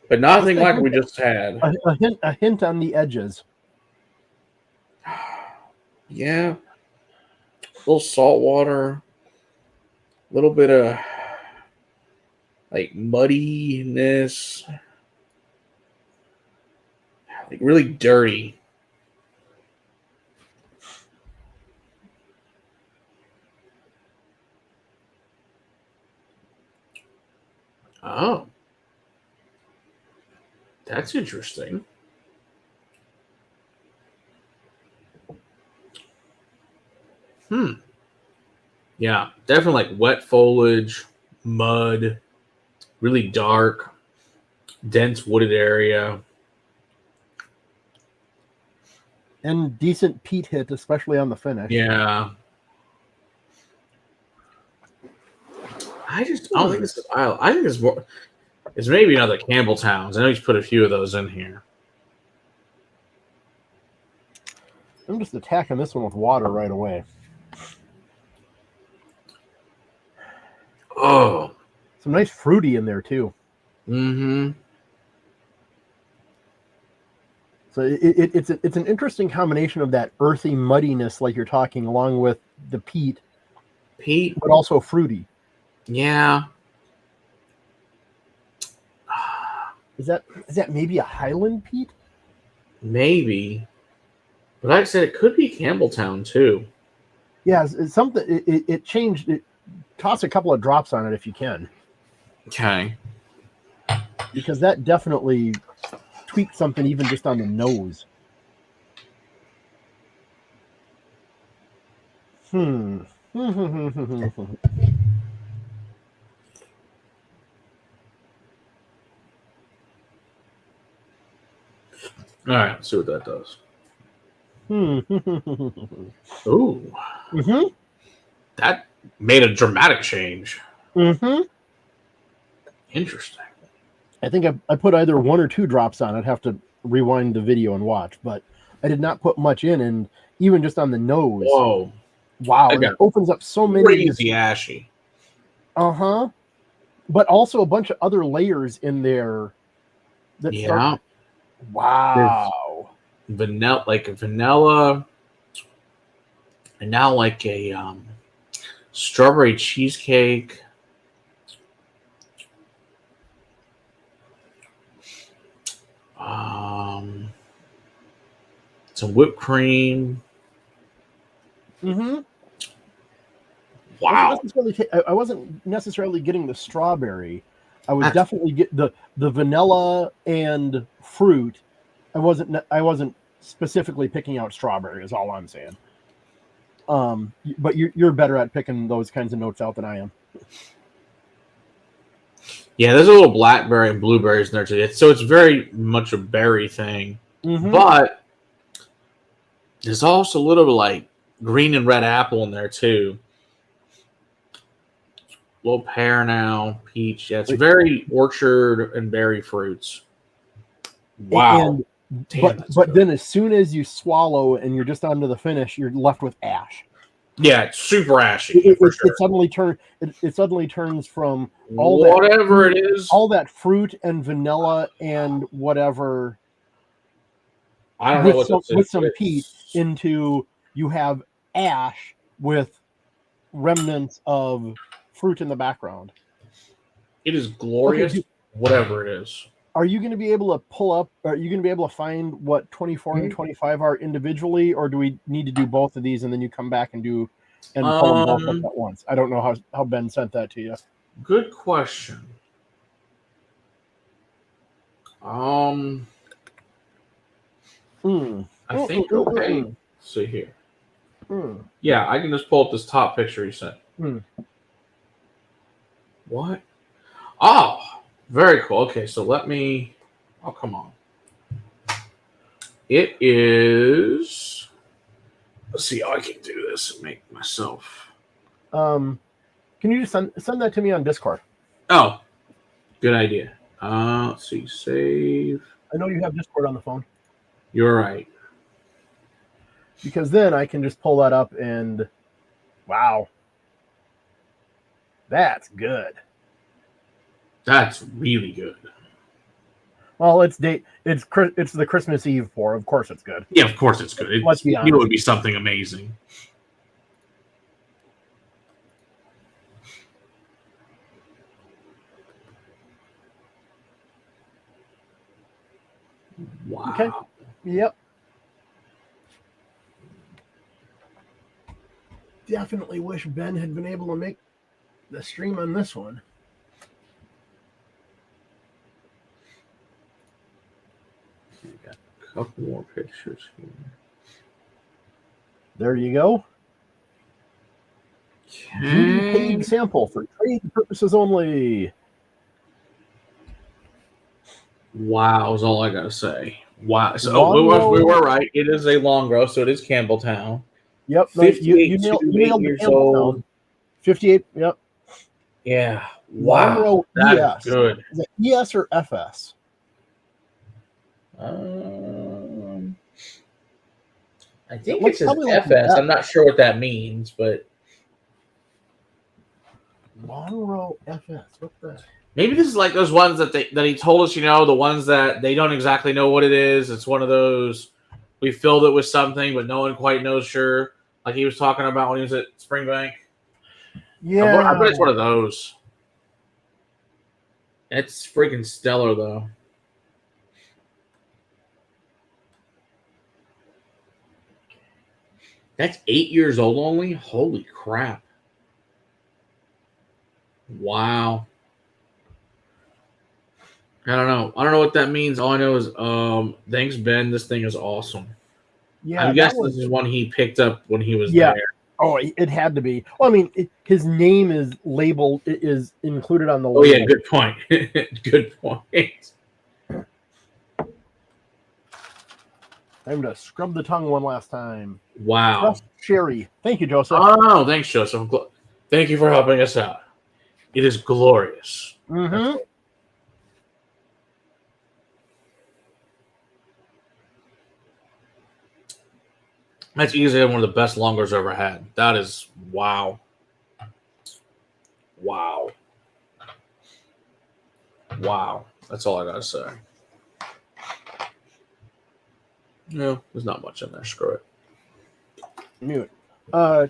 But nothing like we just had. A hint on the edges. Yeah. A little salt water. A little bit of like muddiness. Like really dirty. Oh. That's interesting. Yeah, definitely like wet foliage, mud, really dark, dense wooded area. And decent peat hit, especially on the finish. Yeah. I don't think this is Isle. I think it's more. It's maybe another Campbelltowns. I know he's put a few of those in here. I'm just attacking this one with water right away. Oh. Some nice fruity in there, too. Mm-hmm. So it's an interesting combination of that earthy muddiness, like you're talking, along with the peat, but also fruity. Yeah. Is that maybe a Highland peat? Maybe, but like I said, it could be Campbelltown too. Yeah, it's something. It changed. Toss a couple of drops on it if you can. Okay. Because that definitely tweaked something even just on the nose. All right, let's see what that does. Ooh. Mm-hmm. That made a dramatic change. Mm-hmm. Interesting. I think I put either 1 or 2 drops on. I'd have to rewind the video and watch, but I did not put much in, and even just on the nose. Whoa. Wow. It opens up so many. Crazy ashy. Uh-huh. But also a bunch of other layers in there. Yeah. Wow. Vanilla, and now like a strawberry cheesecake. Some whipped cream. Mm-hmm. Wow. I wasn't necessarily getting the strawberry. I was definitely get the vanilla and fruit. I wasn't specifically picking out strawberry is all I'm saying. But you're better at picking those kinds of notes out than I am. Yeah, there's a little blackberry and blueberries in there too. So it's very much a berry thing. Mm-hmm. But there's also a little like green and red apple in there too. little pear now, peach. Yeah, it's very orchard and berry fruits. Wow. But then as soon as you swallow and you're just onto the finish, you're left with ash. Yeah, it's super ashy for sure. It suddenly turns from whatever it is, all that fruit and vanilla and whatever. I don't know what with some peat into you have ash with remnants of fruit in the background. It is glorious. Okay, whatever it is. Are you going to be able to pull up? Are you going to be able to find what 24 and 25 are individually, or do we need to do both of these and then you come back and pull them both up at once? I don't know how Ben sent that to you. Good question. I think okay. Let's see here. Yeah, I can just pull up this top picture you sent. What? Oh, very cool. Okay, so let me. Oh, come on. It is. Let's see how I can do this and make myself. Can you just send that to me on Discord? Oh, good idea. Let's see. Save. I know you have Discord on the phone. You're right. Because then I can just pull that up and, wow, that's good. That's really good. Well, it's the Christmas Eve pour. Of course, it's good. Yeah, of course it's good. Let's be honest. It would be something amazing. Wow. Okay. Yep. Definitely wish Ben had been able to make the stream on this one. We got a couple more pictures here. There you go. Okay. Paid sample for trade purposes only. Wow, is all I gotta say. Wow. So we were right. It is a long row, so it is Campbelltown. Yep. 58 you nailed years old. 58. Yep. Yeah. Wow. That's good. Is it ES or FS? I think it says FS. I'm not sure what that means, but long row FS. What's that? Maybe this is like those ones that he told us. The ones that they don't exactly know what it is. It's one of those we filled it with something, but no one quite knows sure. Like he was talking about when he was at Springbank. Yeah, I bet it's one of those. It's freaking stellar, though. That's 8 years old only? Holy crap. Wow. I don't know. I don't know what that means. All I know is, thanks, Ben. This thing is awesome. Yeah, I guess this is one he picked up when he was there. Oh, it had to be. Well, I mean, his name is labeled, is included on the label. Oh, yeah, good point. Good point. Time to scrub the tongue one last time. Wow. Fresh sherry. Thank you, Joseph. Oh, thanks, Joseph. Thank you for helping us out. It is glorious. Mm-hmm. That's easily one of the best longers I've ever had. That is wow. Wow. Wow. That's all I gotta say. No, there's not much in there. Screw it. Knew it.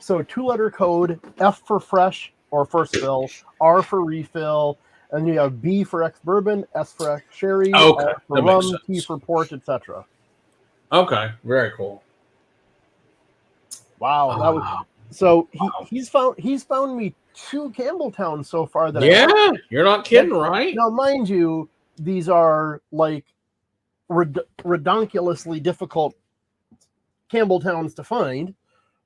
So 2-letter code, F for fresh or first fill, R for refill, and you have B for ex-bourbon, S for ex-sherry, okay. R for rum, T for port, etc. Okay, very cool. Wow, that was so. He's found me 2 Campbelltowns so far. You're not kidding, right? Now, mind you, these are like redonkulously difficult Campbelltowns to find,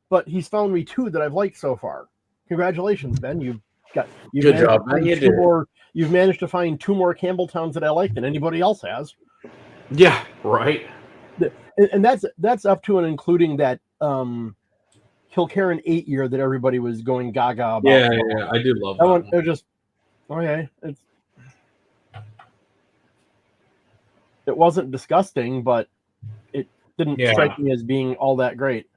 but he's found me 2 that I've liked so far. Congratulations, Ben! You've good job, man. You've managed to find 2 more Campbelltowns that I like than anybody else has. Yeah, right. And that's up to and including that Kilkerran 8 year that everybody was going gaga about. Yeah, I do love That that one. one. It was just okay. It wasn't disgusting, but it didn't strike me as being all that great.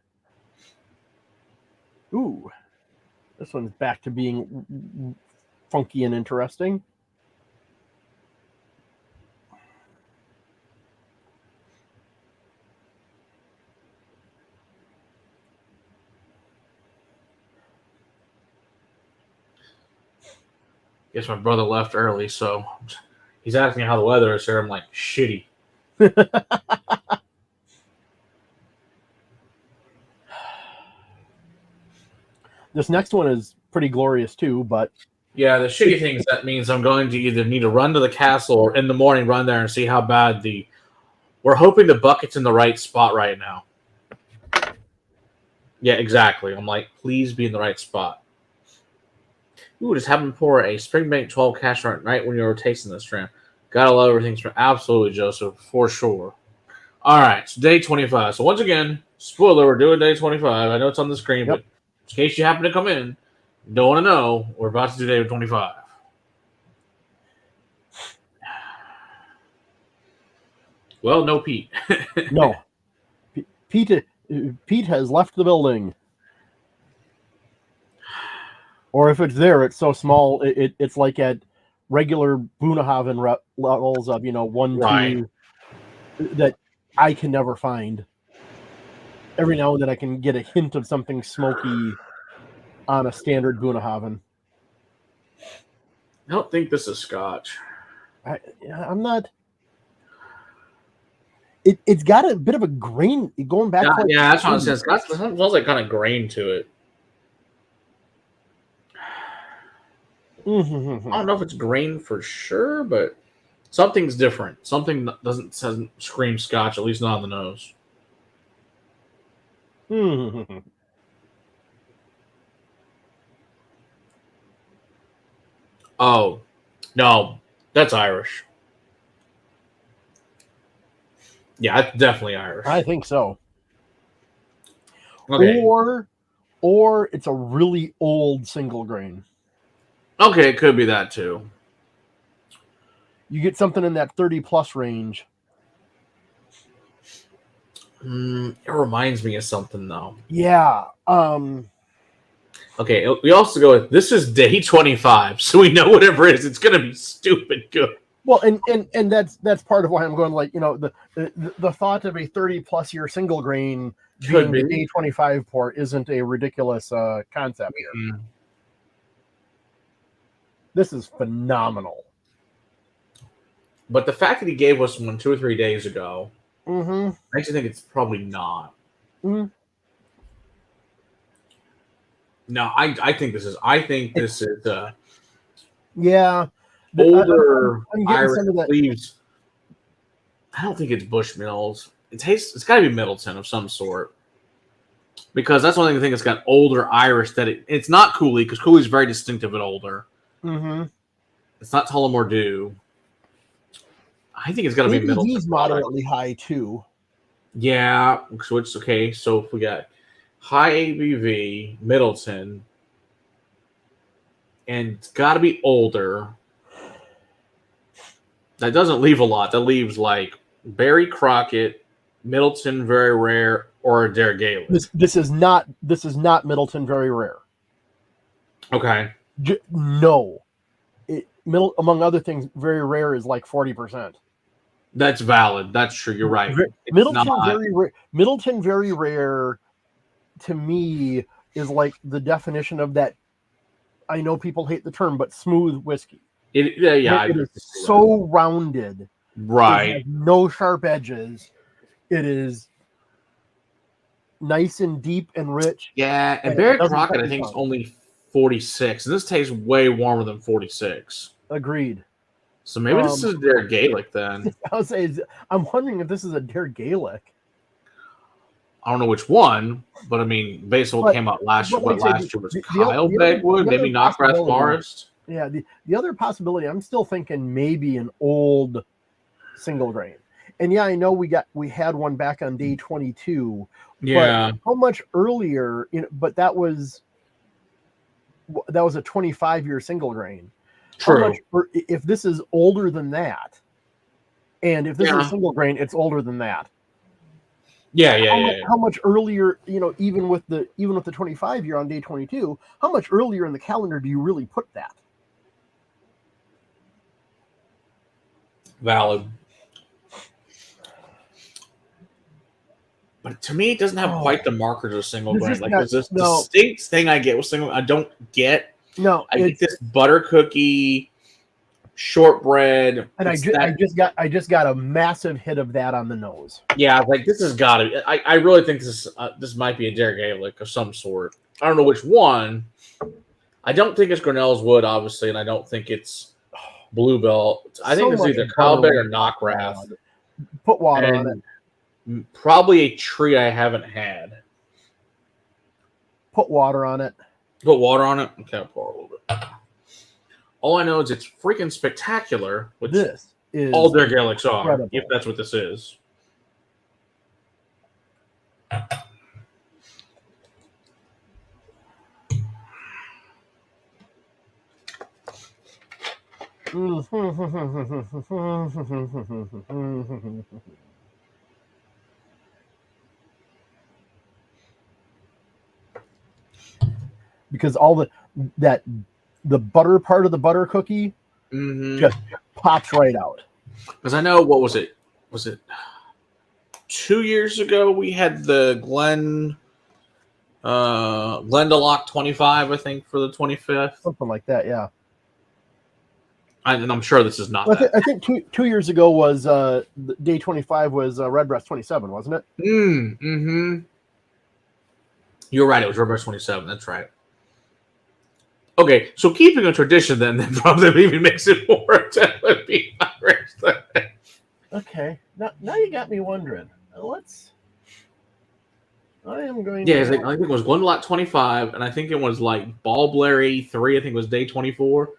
Ooh, this one's back to being funky and interesting. Guess my brother left early, so he's asking me how the weather is here. I'm like, shitty. This next one is pretty glorious too, but yeah, the shitty thing is that means I'm going to either need to run to the castle or in the morning run there and see how bad the. We're hoping the bucket's in the right spot right now. Yeah, exactly. I'm like, please be in the right spot. Ooh, just having pour a Springbank 12 cash right when you were tasting this shrimp. Gotta love everything. Absolutely, Joseph, for sure. All right, so day 25. So once again, spoiler, we're doing day 25. I know it's on the screen, but in case you happen to come in, don't want to know, we're about to do day 25. Well, no Pete. No. Pete has left the building. Or if it's there, it's so small, it's like at regular Boonhaven levels of, 1, Right. 2, that I can never find. Every now and then I can get a hint of something smoky on a standard Boonhaven. I don't think this is Scotch. I'm not... It's got a bit of a grain going back. Yeah, that's what I'm saying. Scotch smells like kind of grain to it. Mm-hmm. I don't know if it's grain for sure, but something's different. Something doesn't scream Scotch, at least not on the nose. Mm-hmm. Oh, no, that's Irish. Yeah, it's definitely Irish. I think so. Okay. Or it's a really old single grain. Okay, it could be that too. You get something in that 30 plus range. It reminds me of something though. Yeah. Okay, we also go with this is day 25, so we know whatever it is, it's gonna be stupid good. Well, and that's part of why I'm going the thought of a 30 plus year single grain being the day 25 pour isn't a ridiculous concept here. Mm-hmm. This is phenomenal. But the fact that he gave us one 2 or 3 days ago makes you think it's probably not. Mm-hmm. No, I think this is. Yeah. Older I'm Irish some of that. leaves. I don't think it's Bushmills. It's got to be Middleton of some sort. Because that's one thing I think it's got older Irish that it's not Cooley, because Cooley's very distinctive and older. Mm-hmm. It's not Tullamore Dew. I think it's got to be Middleton. He's moderately high too. Yeah, so it's okay. So if we got high ABV, Middleton, and it's got to be older. That doesn't leave a lot. That leaves like Barry Crockett, Middleton Very Rare, or Dare Gaelic. This is not Middleton Very Rare. Okay. No. Among other things, Very Rare is like 40%. That's valid. That's true. You're right. Middleton Very Rare, to me, is like the definition of that. I know people hate the term, but smooth whiskey. It is so rounded. Right. It has no sharp edges. It is nice and deep and rich. Yeah, and Barry Crockett, I think, is only 46. And this tastes way warmer than 46. Agreed. So maybe this is Dare Gaelic then. I would say, I'm wondering if this is a Dare Gaelic. I don't know which one, but I mean, based on what came out last year, last year was Kyle Begwood, maybe Knockrath Forest. Yeah, the other possibility, I'm still thinking maybe an old single grain. And yeah, I know we had one back on day 22. Yeah. But how much earlier? But that was a 25-year single grain. True. How much? If this is older than that, and if this is a single grain, it's older than that. Yeah. How much earlier? Even with the 25-year on day 22, how much earlier in the calendar do you really put that? Valid. But to me, it doesn't have quite the markers of single grain. Like there's this distinct thing I get with single. I don't get. No, I get this butter cookie, shortbread, and I just got a massive hit of that on the nose. Yeah, like this has got to. I really think this might be a Derek Gaelic of some sort. I don't know which one. I don't think it's Grinnell's Wood, obviously, and I don't think it's Bluebell. I think it's either Kalbeck or Knockrath. Put water on it. Probably a tree I haven't had. Put water on it. Put water on it? Okay, I'll pour a little bit. All I know is it's freaking spectacular. Which this is all their Gaelics are, incredible. if that's what this is. Because all the butter part of the butter cookie just pops right out. Because I know, what was it? Was it 2 years ago we had the Glendalough 25, I think, for the 25th? Something like that, yeah. And I'm sure this is not that. I think 2 years ago was day 25 was Redbreast 27, wasn't it? Mm-hmm. You're right. It was Redbreast 27. That's right. Okay, so keeping a tradition then probably even makes it more be okay. Now you got me wondering. I am going. Yeah, I think it was Glendalough 25, and I think it was like Ballblair 83. I think it was day 24.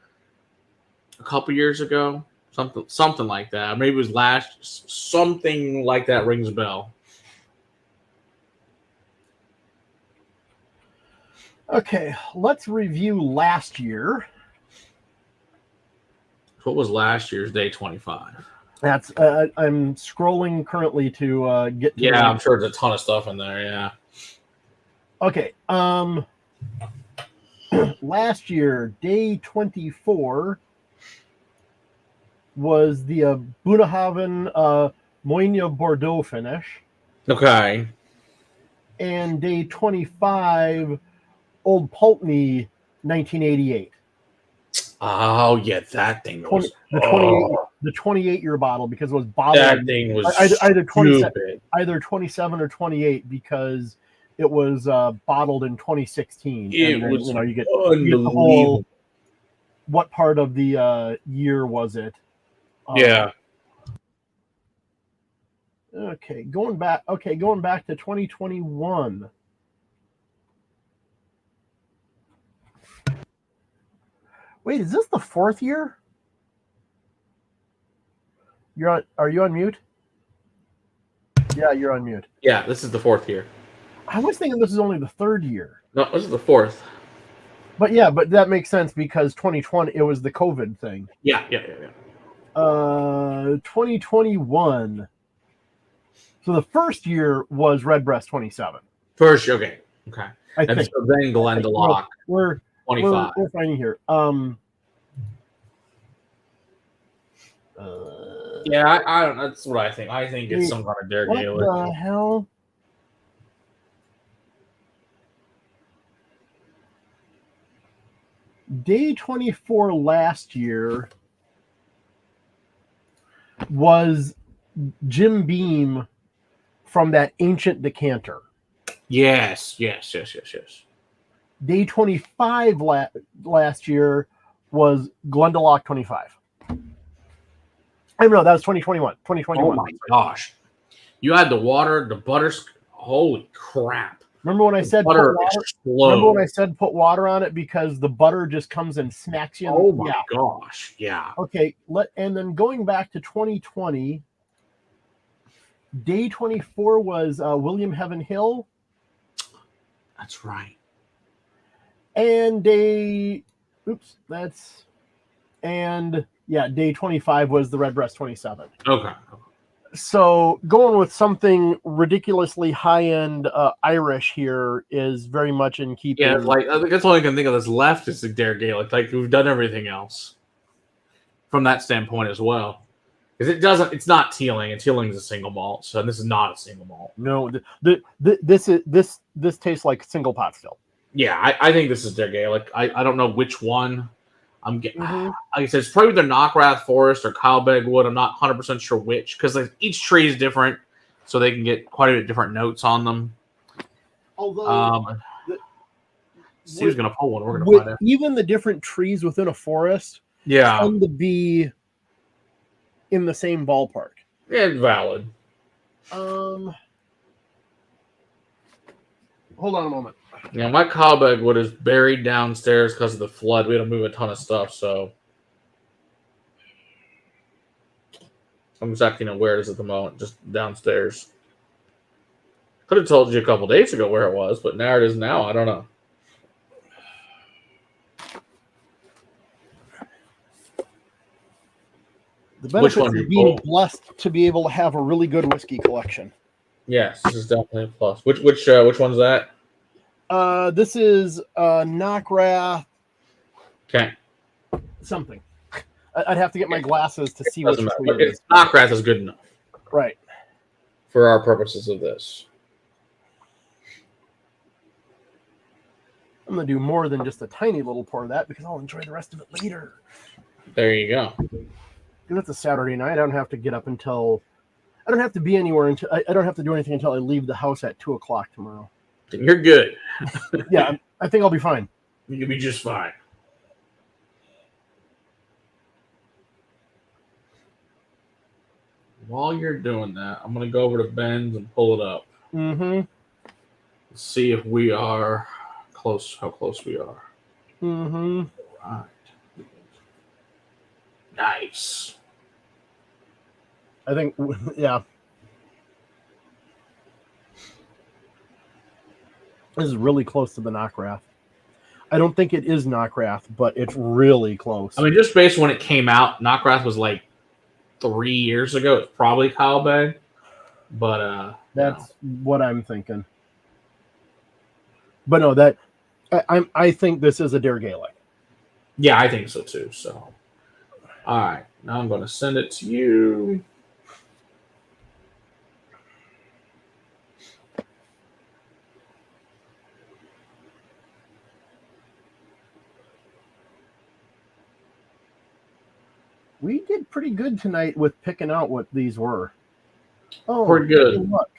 A couple years ago, something like that. Maybe it was something like that rings a bell. Okay, let's review last year. What was last year's day 25? That's I'm scrolling currently to get to. Yeah, I'm sure there's a ton of stuff in there. Yeah. Okay. Last year, day 24 was the Bunnahabhain Moynia Bordeaux finish. Okay. And day 25, Old Pulteney 1988. Oh yeah, that thing was the 28-year bottle, because it was bottled. That thing was either 27 or 28, because it was bottled in 2016. It and was you get unbelievable. The whole, what part of the year was it? Yeah. Okay, going back to 2021. Wait, is this the fourth year? Are you on mute? Yeah, you're on mute. Yeah, this is the fourth year. I was thinking this is only the third year. No, this is the fourth. But that makes sense, because 2020, it was the COVID thing. Yeah. 2021. So the first year was Redbreast 27. First, okay. I think. So then Glendalough. We're 25. We're finding here. Yeah, I don't. That's what I think. I think it's some kind of Derek Gaelic. What the hell? Day 24 last year was Jim Beam from that ancient decanter. Yes. Day 25 last year was Glendalough 25. I know that was 2021. 2021. Oh my gosh! You had the water, the butter. Holy crap! Remember when I said butter put water on it, because the butter just comes and smacks you? Oh my gosh! Yeah. Okay. And then going back to 2020. Day 24 was William Heaven Hill. That's right. And day 25 was the Redbreast 27. Okay. So going with something ridiculously high-end Irish here is very much in keeping. Yeah, like I think that's all I can think of that's left is the Dare Gaelic. Like we've done everything else from that standpoint as well. Because it's not Teeling, and Teeling is a single malt, so this is not a single malt. No, this tastes like single pot still. Yeah, I think this is Dare Gaelic. I don't know which one. I'm getting. Like I said, it's probably either Knockrath Forest or Kyleberg Wood. I'm not 100% sure which, because like each tree is different, so they can get quite a bit different notes on them. Although Steve's gonna pull one. We're gonna find out. Even the different trees within a forest, tend to be in the same ballpark. Yeah, valid. Hold on a moment. Yeah, my Kyleberg Wood is buried downstairs because of the flood. We had to move a ton of stuff, so I'm exactly know where it is at the moment, just downstairs. Could have told you a couple days ago where it was, but now it is now. I don't know. The benefit of being blessed to be able to have a really good whiskey collection. Yes, this is definitely a plus. Which one's that? This is Knockrath. Okay. Something. I'd have to get my glasses to see which tree it is. Knockrath is good enough. Right. For our purposes of this. I'm going to do more than just a tiny little pour of that because I'll enjoy the rest of it later. There you go. And it's a Saturday night. I don't have to get up until... I don't have to be anywhere until... I don't have to do anything until I leave the house at 2 o'clock tomorrow. You're good. Yeah, I think I'll be fine. You'll be just fine. While you're doing that, I'm going to go over to Ben's and pull it up. Mm-hmm. See if we are close, how close we are. Mm-hmm. All right. Nice. I think, yeah. This is really close to the Knockrath. I don't think it is Knockrath, but it's really close. I mean, just based on when it came out, Knockrath was like 3 years ago. It's probably Kyleberg, but that's what I'm thinking. But no, that I think this is a Dare Gaelic. Yeah, I think so too. So, all right, now I'm going to send it to you. We did pretty good tonight with picking out what these were. Oh, pretty good. Look.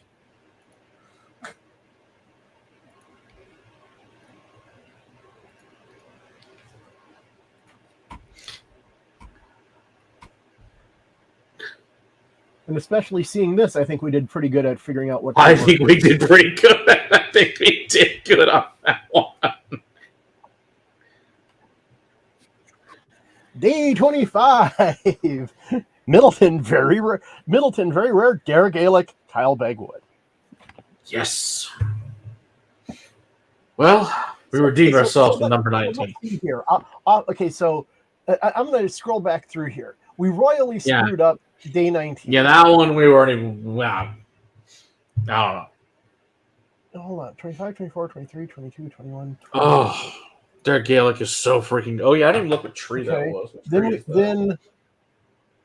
And especially seeing this, I think we did pretty good at figuring out what. I think we did pretty good. I think we did good on that one. Day 25. Middleton, very rare. Dare Gaelic, Kyleberg Wood. Yes. Well, we redeemed ourselves with number 19. Here. Okay, so I'm going to scroll back through here. We royally screwed up day 19. Yeah, that one we weren't even. Wow. I don't know. Hold on. 25, 24, 23, 22, 21. 22. Oh, Dare Gaelic is so freaking. Oh, yeah, I didn't even look what tree that was. Then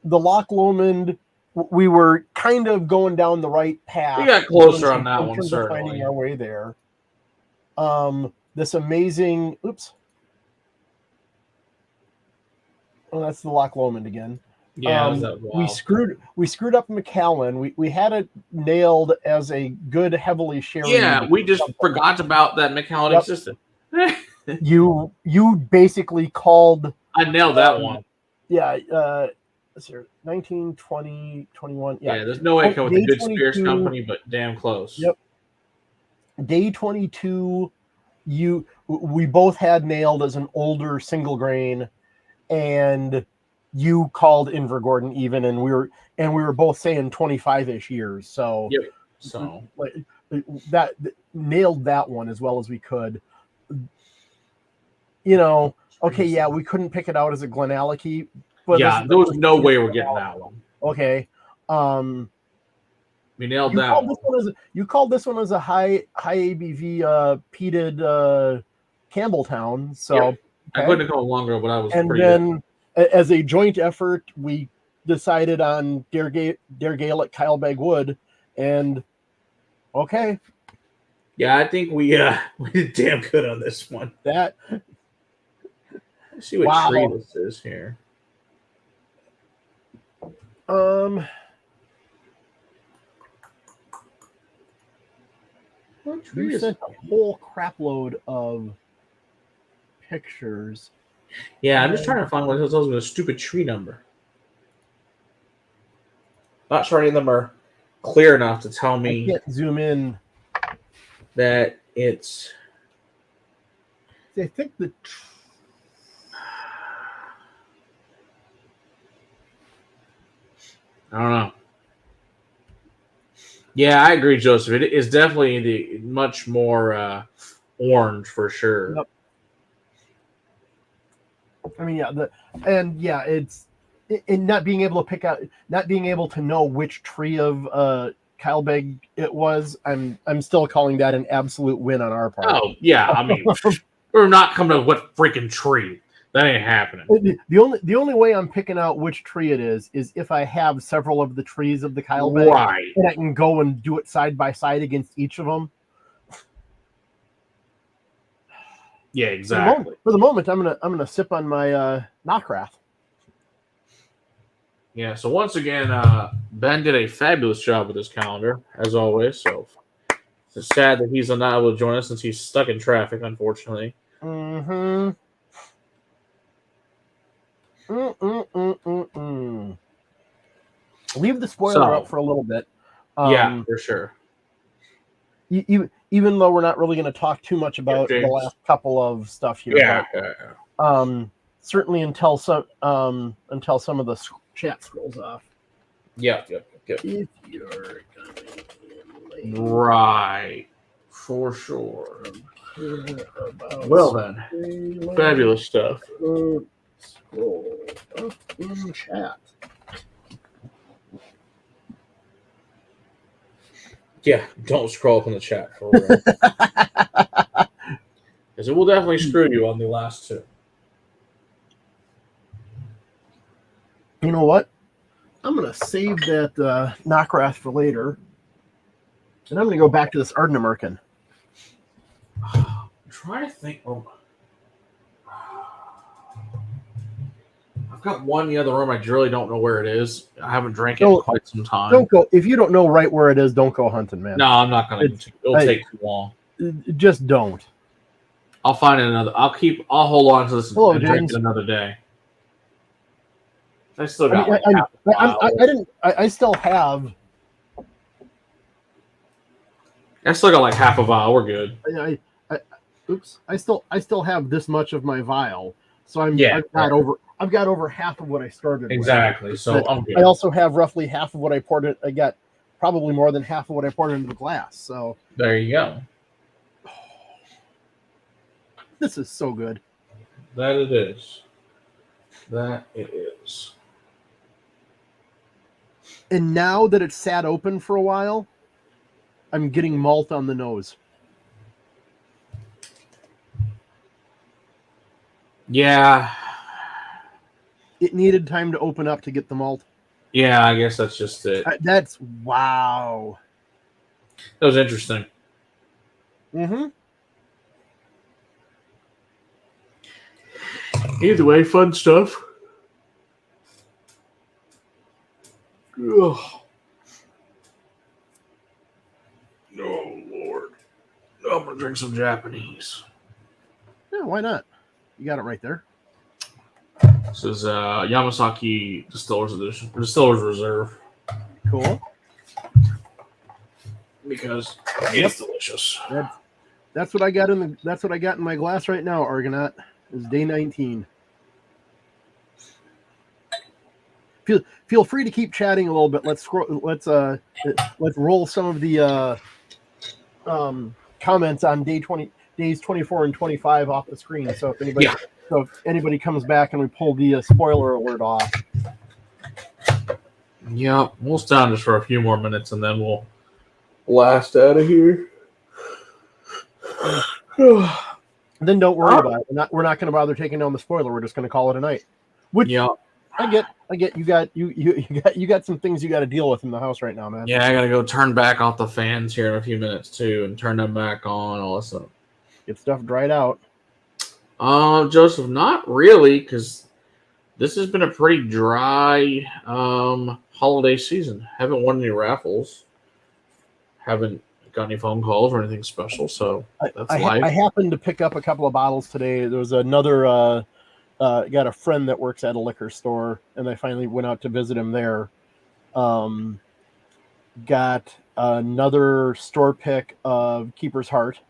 the Loch Lomond, we were kind of going down the right path. We got closer on that one, certainly. Finding our way there. This amazing. Oops. Oh, that's the Loch Lomond again. Yeah, we screwed up McAllen. We had it nailed as a good heavily sherry. Yeah, we just forgot about that McAllen existed. You basically called. I nailed that one. Yeah. Let's see, 19, 20, 21. Yeah, there's no way I come with a good Spears company, but damn close. Yep. Day 22, we both had nailed as an older single grain, and you called Inver Gordon even, and we were both saying 25-ish years. So Yep. So like that nailed that one as well as we could. You know, okay, yeah, we couldn't pick it out as a Glenallachie, but yeah, there was no way we're getting that one. Okay. We nailed that one. You called this one as a high ABV peated Campbelltown. So Yep. okay. I couldn't have gone longer, but I was and pretty then as a joint effort, we decided on Dare Gaelic Kyle Wood, and okay. Yeah, I think we did damn good on this one. That Let's see what tree this is here. You sent a whole crap load of pictures. Yeah, I'm just trying to find one that tells me a stupid tree number. Not sure any of them are clear enough to tell me. I can't zoom in. That it's. I think the. I don't know. Yeah, I agree, Joseph. It is definitely the much more orange for sure. Yep. I mean, yeah, it's in not being able to pick out, not being able to know which tree of Kyleberg it was. I'm still calling that an absolute win on our part. Oh yeah, I mean, we're not coming to what freaking tree. That ain't happening. The only way I'm picking out which tree it is if I have several of the trees of the Kyleberg, right, and I can go and do it side by side against each of them. Yeah, exactly. For the moment, I'm gonna sip on my Knockrath. Yeah. So once again, Ben did a fabulous job with this calendar, as always. So it's sad that he's not able to join us since he's stuck in traffic, unfortunately. Mm-hmm. Leave the spoiler up for a little bit. Yeah, for sure. Even though we're not really going to talk too much about the last couple of stuff here. Yeah. Certainly until some of the chat scrolls off. Yep. If you're right, for sure. Well then, fabulous stuff. Scroll up in chat. Yeah, don't scroll up in the chat for real. Because it will definitely screw you on the last two. You know what? I'm going to save that Knockrath for later. And I'm going to go back to this Ardnamurkin. I'm trying to think. I've got one in the other room. I really don't know where it is. I haven't drank it in quite some time. Don't go. If you don't know right where it is, don't go hunting, man. No, I'm not going to. It'll take too long. Just don't. I'll find another. I'll hold on to this and drink it another day. I still got. I still have. I still got like half a vial. We're good. I still have this much of my vial, so I've got over half of what I started. Exactly. With. So I'm good. I also have roughly half of what I poured. I got probably more than half of what I poured into the glass. So there you go. This is so good. That it is. That it is. And now that it's sat open for a while, I'm getting malt on the nose. Yeah. It needed time to open up to get the malt. Yeah, I guess that's just it. That's wow. That was interesting. Mm-hmm. Either way, fun stuff. Ugh. Oh, Lord. I'm going to drink some Japanese. Yeah, why not? You got it right there. This is Yamasaki Distillers Edition. Distillers Reserve. Cool. Because it's delicious. That's what I got in my glass right now, Argonaut. Is day 19. feel free to keep chatting a little bit. Let's roll some of the comments on days 24 and 25 off the screen. So if anybody comes back and we pull the spoiler alert off. Yeah, we'll stand just for a few more minutes and then we'll blast out of here. Then don't worry about it. We're not going to bother taking down the spoiler. We're just going to call it a night. Which I get. You got some things you got to deal with in the house right now, man. Yeah, I got to go turn back off the fans here in a few minutes too, and turn them back on. All that stuff. Get stuff dried out. Joseph, not really, because this has been a pretty dry holiday season. Haven't won any raffles. Haven't got any phone calls or anything special, so that's life. I happened to pick up a couple of bottles today. There was another got a friend that works at a liquor store, and I finally went out to visit him there. Got another store pick of Keeper's Heart.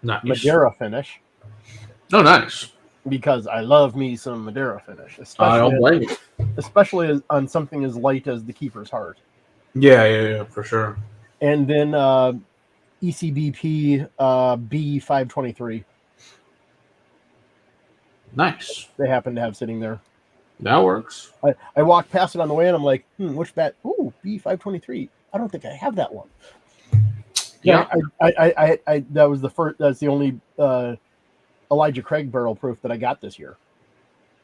Nice. Madeira finish. Oh, nice. Because I love me some Madeira finish. I don't blame you. Especially on something as light as the Keeper's Heart. Yeah, for sure. And then ECBP B523. Nice. They happen to have sitting there. That works. I walked past it on the way and I'm like, which bat? Ooh, B523. I don't think I have that one. Yeah. I that was the first. That's the only Elijah Craig barrel proof that I got this year.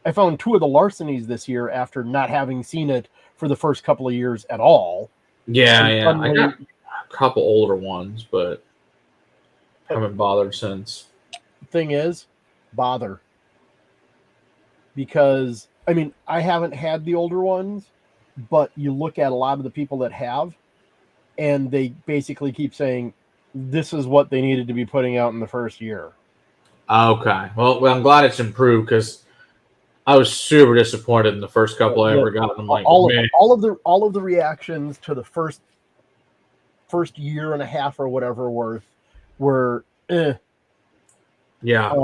I found two of the larcenies this year after not having seen it for the first couple of years at all. Yeah. I got a couple older ones, but haven't bothered since. Thing is, bother. Because, I mean, I haven't had the older ones, but you look at a lot of the people that have, and they basically keep saying, this is what they needed to be putting out in the first year. Okay. Well, I'm glad it's improved because I was super disappointed in the first couple I ever got. I'm like, all of the reactions to the first year and a half or whatever were Yeah.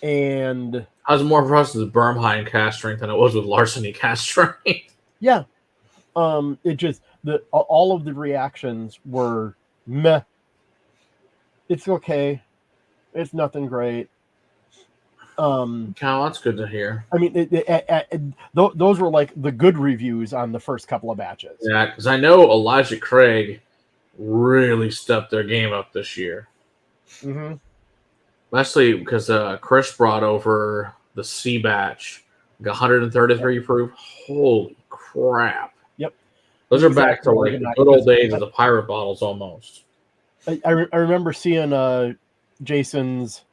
And I was more impressed with Bermheim cast strength than it was with Larceny cast strength. Yeah. It just all of the reactions were meh. It's okay. It's nothing great. That's good to hear. I mean, those were like the good reviews on the first couple of batches. Yeah, because I know Elijah Craig really stepped their game up this year. Mm-hmm. Especially because Chris brought over the C batch, like 133 proof. Holy crap! Yep, those are back to like the good old days of the pirate bottles almost. I remember seeing Jason's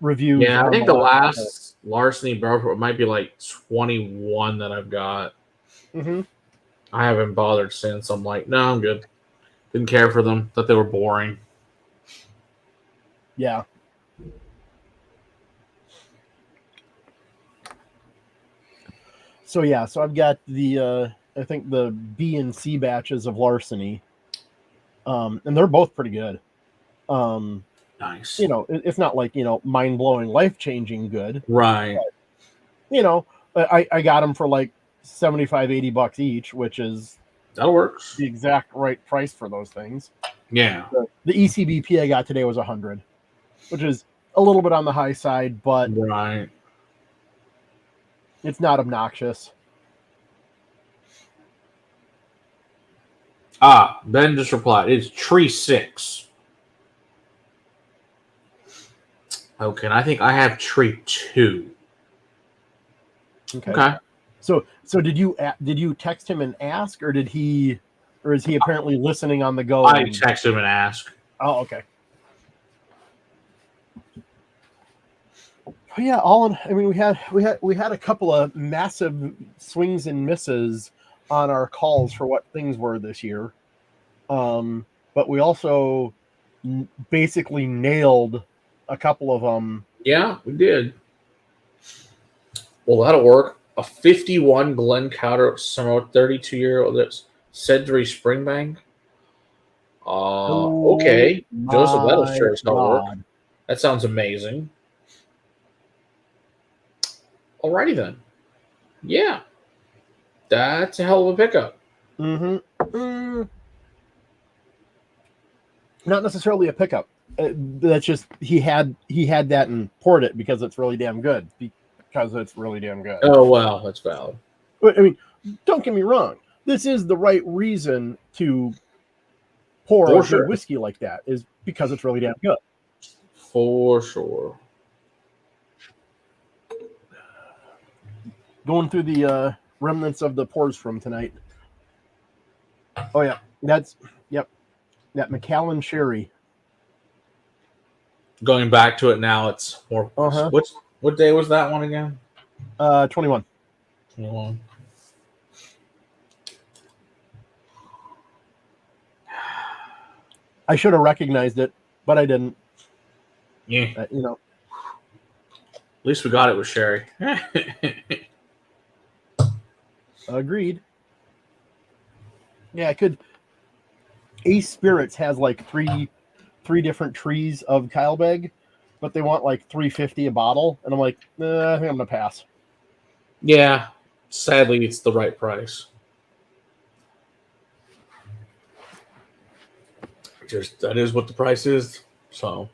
review. Yeah, I think the last Larceny barrel might be like 21 that I've got. Mm-hmm. I haven't bothered since. I'm like, no, I'm good. Didn't care for them. Thought they were boring. Yeah. So I've got the I think the B and C batches of Larceny, and they're both pretty good. Nice. You know, it's not like mind blowing, life changing good. Right. But, I got them for like $75-$80 each, which is that works. The exact right price for those things. Yeah. The ECBP I got today was $100. Which is a little bit on the high side, but right. It's not obnoxious. Ben just replied. It's Tree 6. Okay, and I think I have Tree 2. Okay. So did you text him and ask, or is he apparently listening on the go? I text him and ask. Oh, okay. Yeah, I mean, we had a couple of massive swings and misses on our calls for what things were this year, but we also basically nailed a couple of them. Yeah, we did. Well, that'll work. A 51 Glen Cowder Summer 32-year-old that's Cedric Springbank. Okay, Joseph, that'll sure as hell work. That sounds amazing. Alrighty then. Yeah. That's a hell of a pickup. Mm-hmm. Not necessarily a pickup. That's just he had that and poured it because it's really damn good. Because it's really damn good. Oh wow, that's valid. But, I mean, don't get me wrong. This is the right reason to pour For a sure. good whiskey like that, is because it's really damn good. For sure. Going through the remnants of the pours from tonight. Oh yeah, that Macallan sherry. Going back to it now, it's more. Uh-huh. What day was that one again? 21. 21. I should have recognized it, but I didn't. Yeah. At least we got it with sherry. Agreed. Yeah, I could. Ace Spirits has like three different trees of Kyleberg, but they want like $3.50 a bottle, and I'm like, I think I'm gonna pass. Yeah, sadly, it's the right price. Just that is what the price is. So,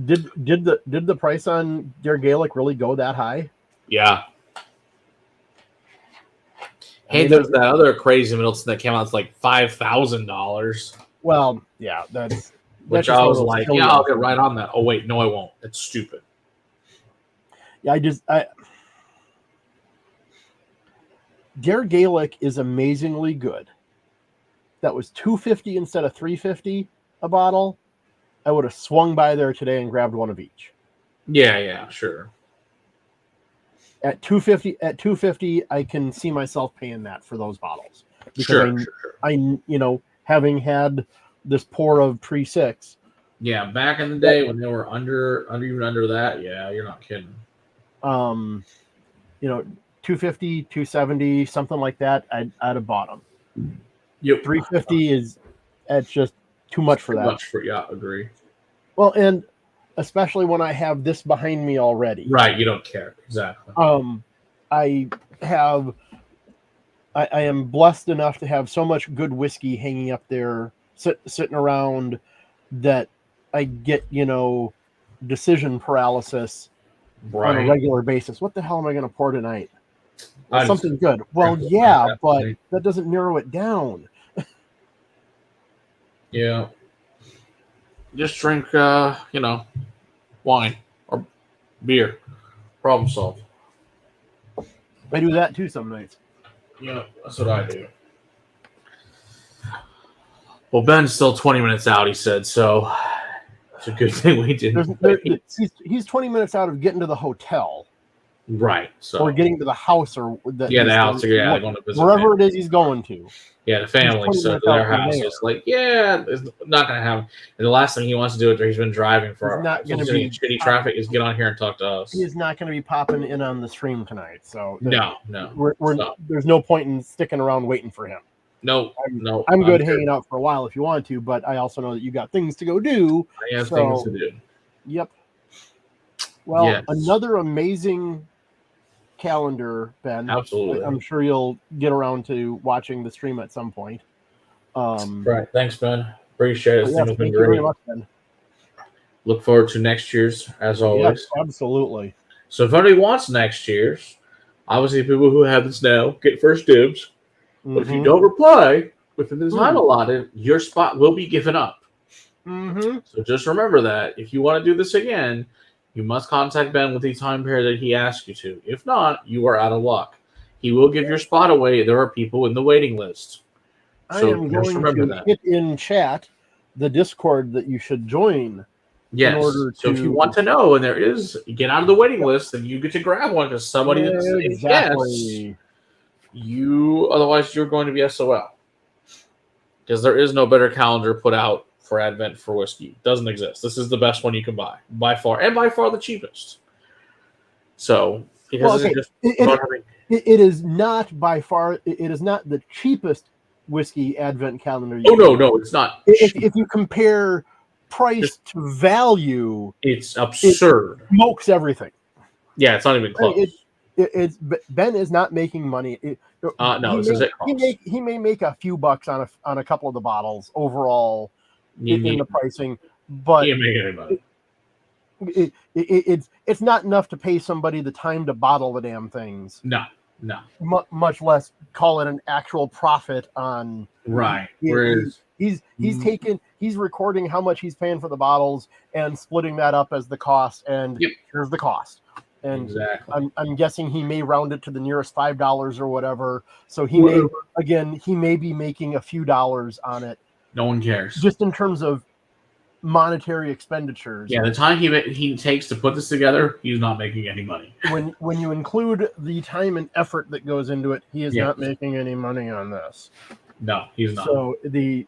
did the price on their Gaelic really go that high? Yeah. Hey, there's that other crazy Middleton that came out. It's like $5,000. Well, yeah, that's which I was like, yeah, I'll get right on that. Oh wait, no, I won't. It's stupid. Yeah, their Gaelic is amazingly good. That was $2.50 instead of $3.50 a bottle. I would have swung by there today and grabbed one of each. Yeah, sure. At $2.50, I can see myself paying that for those bottles. Because sure. I having had this pour of Tree 6. Yeah, back in the day when they were under that, yeah, you're not kidding. $2.50, $2.70, something like that, I'd have bought them. Yep. $3.50 it's just too much for that. Agree. Well, and especially when I have this behind me already. Right, you don't care. Exactly. I am blessed enough to have so much good whiskey hanging up there, sitting around, that I get, decision paralysis on a regular basis. What the hell am I going to pour tonight? Something good. Well, yeah, but that doesn't narrow it down. Yeah. Just drink, wine or beer. Problem solved. I do that too some nights. Yeah, that's what I do. Well, Ben's still 20 minutes out, he said, so it's a good thing we didn't. He's 20 minutes out of getting to the hotel. Right. So or getting to the house or the house. Yeah, going to visit wherever it is he's going to. Yeah, the family. So their house is like, it's not going to happen. And the last thing he wants to do after he's been driving for shitty traffic is get on here and talk to us. He is not going to be popping in on the stream tonight. So no. There's no point in sticking around waiting for him. No. I'm good hanging out for a while if you want to, but I also know that you got things to go do. I have things to do. Yep. Well, another amazing calendar, Ben. Absolutely. I'm sure you'll get around to watching the stream at some point. Right. Thanks, Ben. Appreciate it. This thing has been great. Very much, Ben. Look forward to next year's, as always. Yes, absolutely. So if anybody wants next year's, obviously people who have this now get first dibs. But if you don't reply within the time allotted, your spot will be given up. So just remember that. If you want to do this again, you must contact Ben with the time period that he asks you to. If not, you are out of luck. He will give your spot away. There are people in the waiting list. So I am going to hit in chat the Discord that you should join. Yes. In order to... So if you want to know, and there is, get out of the waiting list, and you get to grab one because somebody that's saying yes. Otherwise you're going to be SOL. Because there is no better calendar put out for Advent for whiskey. It doesn't exist. This is the best one you can buy by far, and by far the cheapest. So because it is not by far. It is not the cheapest whiskey Advent calendar. No, it's not. If you compare price to value, it's absurd. It smokes everything. Yeah, it's not even close. Ben is not making money. No, this is it. He may make a few bucks on a couple of the bottles overall in the pricing, but he ain't making any money. It's not enough to pay somebody the time to bottle the damn things. No. Much less call it an actual profit on. Right. He's recording how much he's paying for the bottles and splitting that up as the cost, and here's the cost. And exactly. I'm guessing he may round it to the nearest $5 or whatever. So he may be making a few dollars on it. No one cares. Just in terms of monetary expenditures. Yeah, the time he takes to put this together, he's not making any money. When you include the time and effort that goes into it, he is not making any money on this. No, he's not. So the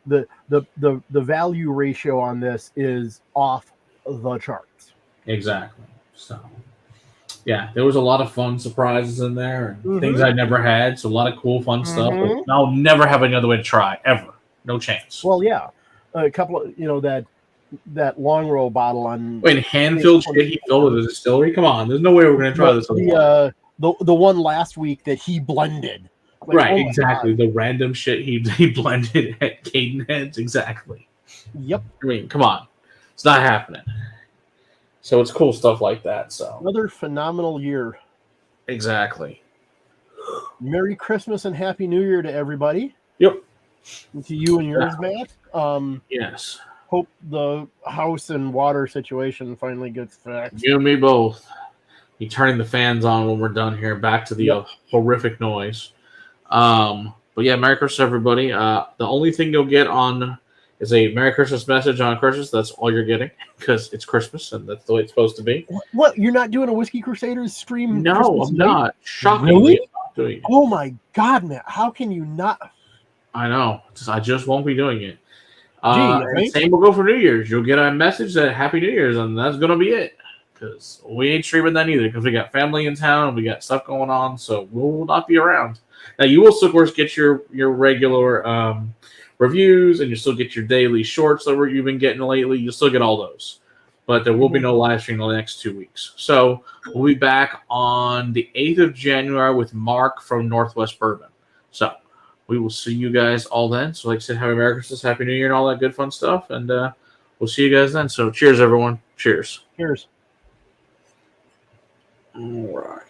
value ratio on this is off the charts. Exactly. So yeah, there was a lot of fun surprises in there and things I'd never had. So a lot of cool, fun stuff. But I'll never have another way to try ever. No chance. Well, yeah, a couple of that long row bottle on. Wait, hand-filled shit he filled with a distillery? Come on, there's no way we're gonna try this. The one last week that he blended. Like, right, exactly. God. The random shit he blended at Cadenheads, exactly. Yep. I mean, come on, it's not happening. So it's cool stuff like that. So another phenomenal year. Exactly. Merry Christmas and Happy New Year to everybody. Yep. And to you and yours, Matt. Yes. Hope the house and water situation finally gets fixed. You and me both. You turning the fans on when we're done here. Back to the horrific noise. But yeah, Merry Christmas, everybody. The only thing you'll get on is a Merry Christmas message on Christmas. That's all you're getting because it's Christmas and that's the way it's supposed to be. What? You're not doing a Whiskey Crusaders stream? No, Christmas I'm not. Shockingly, really? I'm not doing it. Oh my God, Matt! How can you not? I know. I just won't be doing it. Gee, same will go for New Year's. You'll get a message that Happy New Year's, and that's gonna be it. Because we ain't streaming that either. Because we got family in town, and we got stuff going on, so we'll not be around. Now you will still, of course, get your regular reviews, and you still get your daily shorts that you've been getting lately. You'll still get all those, but there will be no live stream in the next 2 weeks. So we'll be back on the 8th of January with Mark from Northwest Bourbon. So we will see you guys all then. So like I said, Happy Merry Christmas, Happy New Year, and all that good fun stuff. And we'll see you guys then. So cheers, everyone. Cheers. Cheers. All right.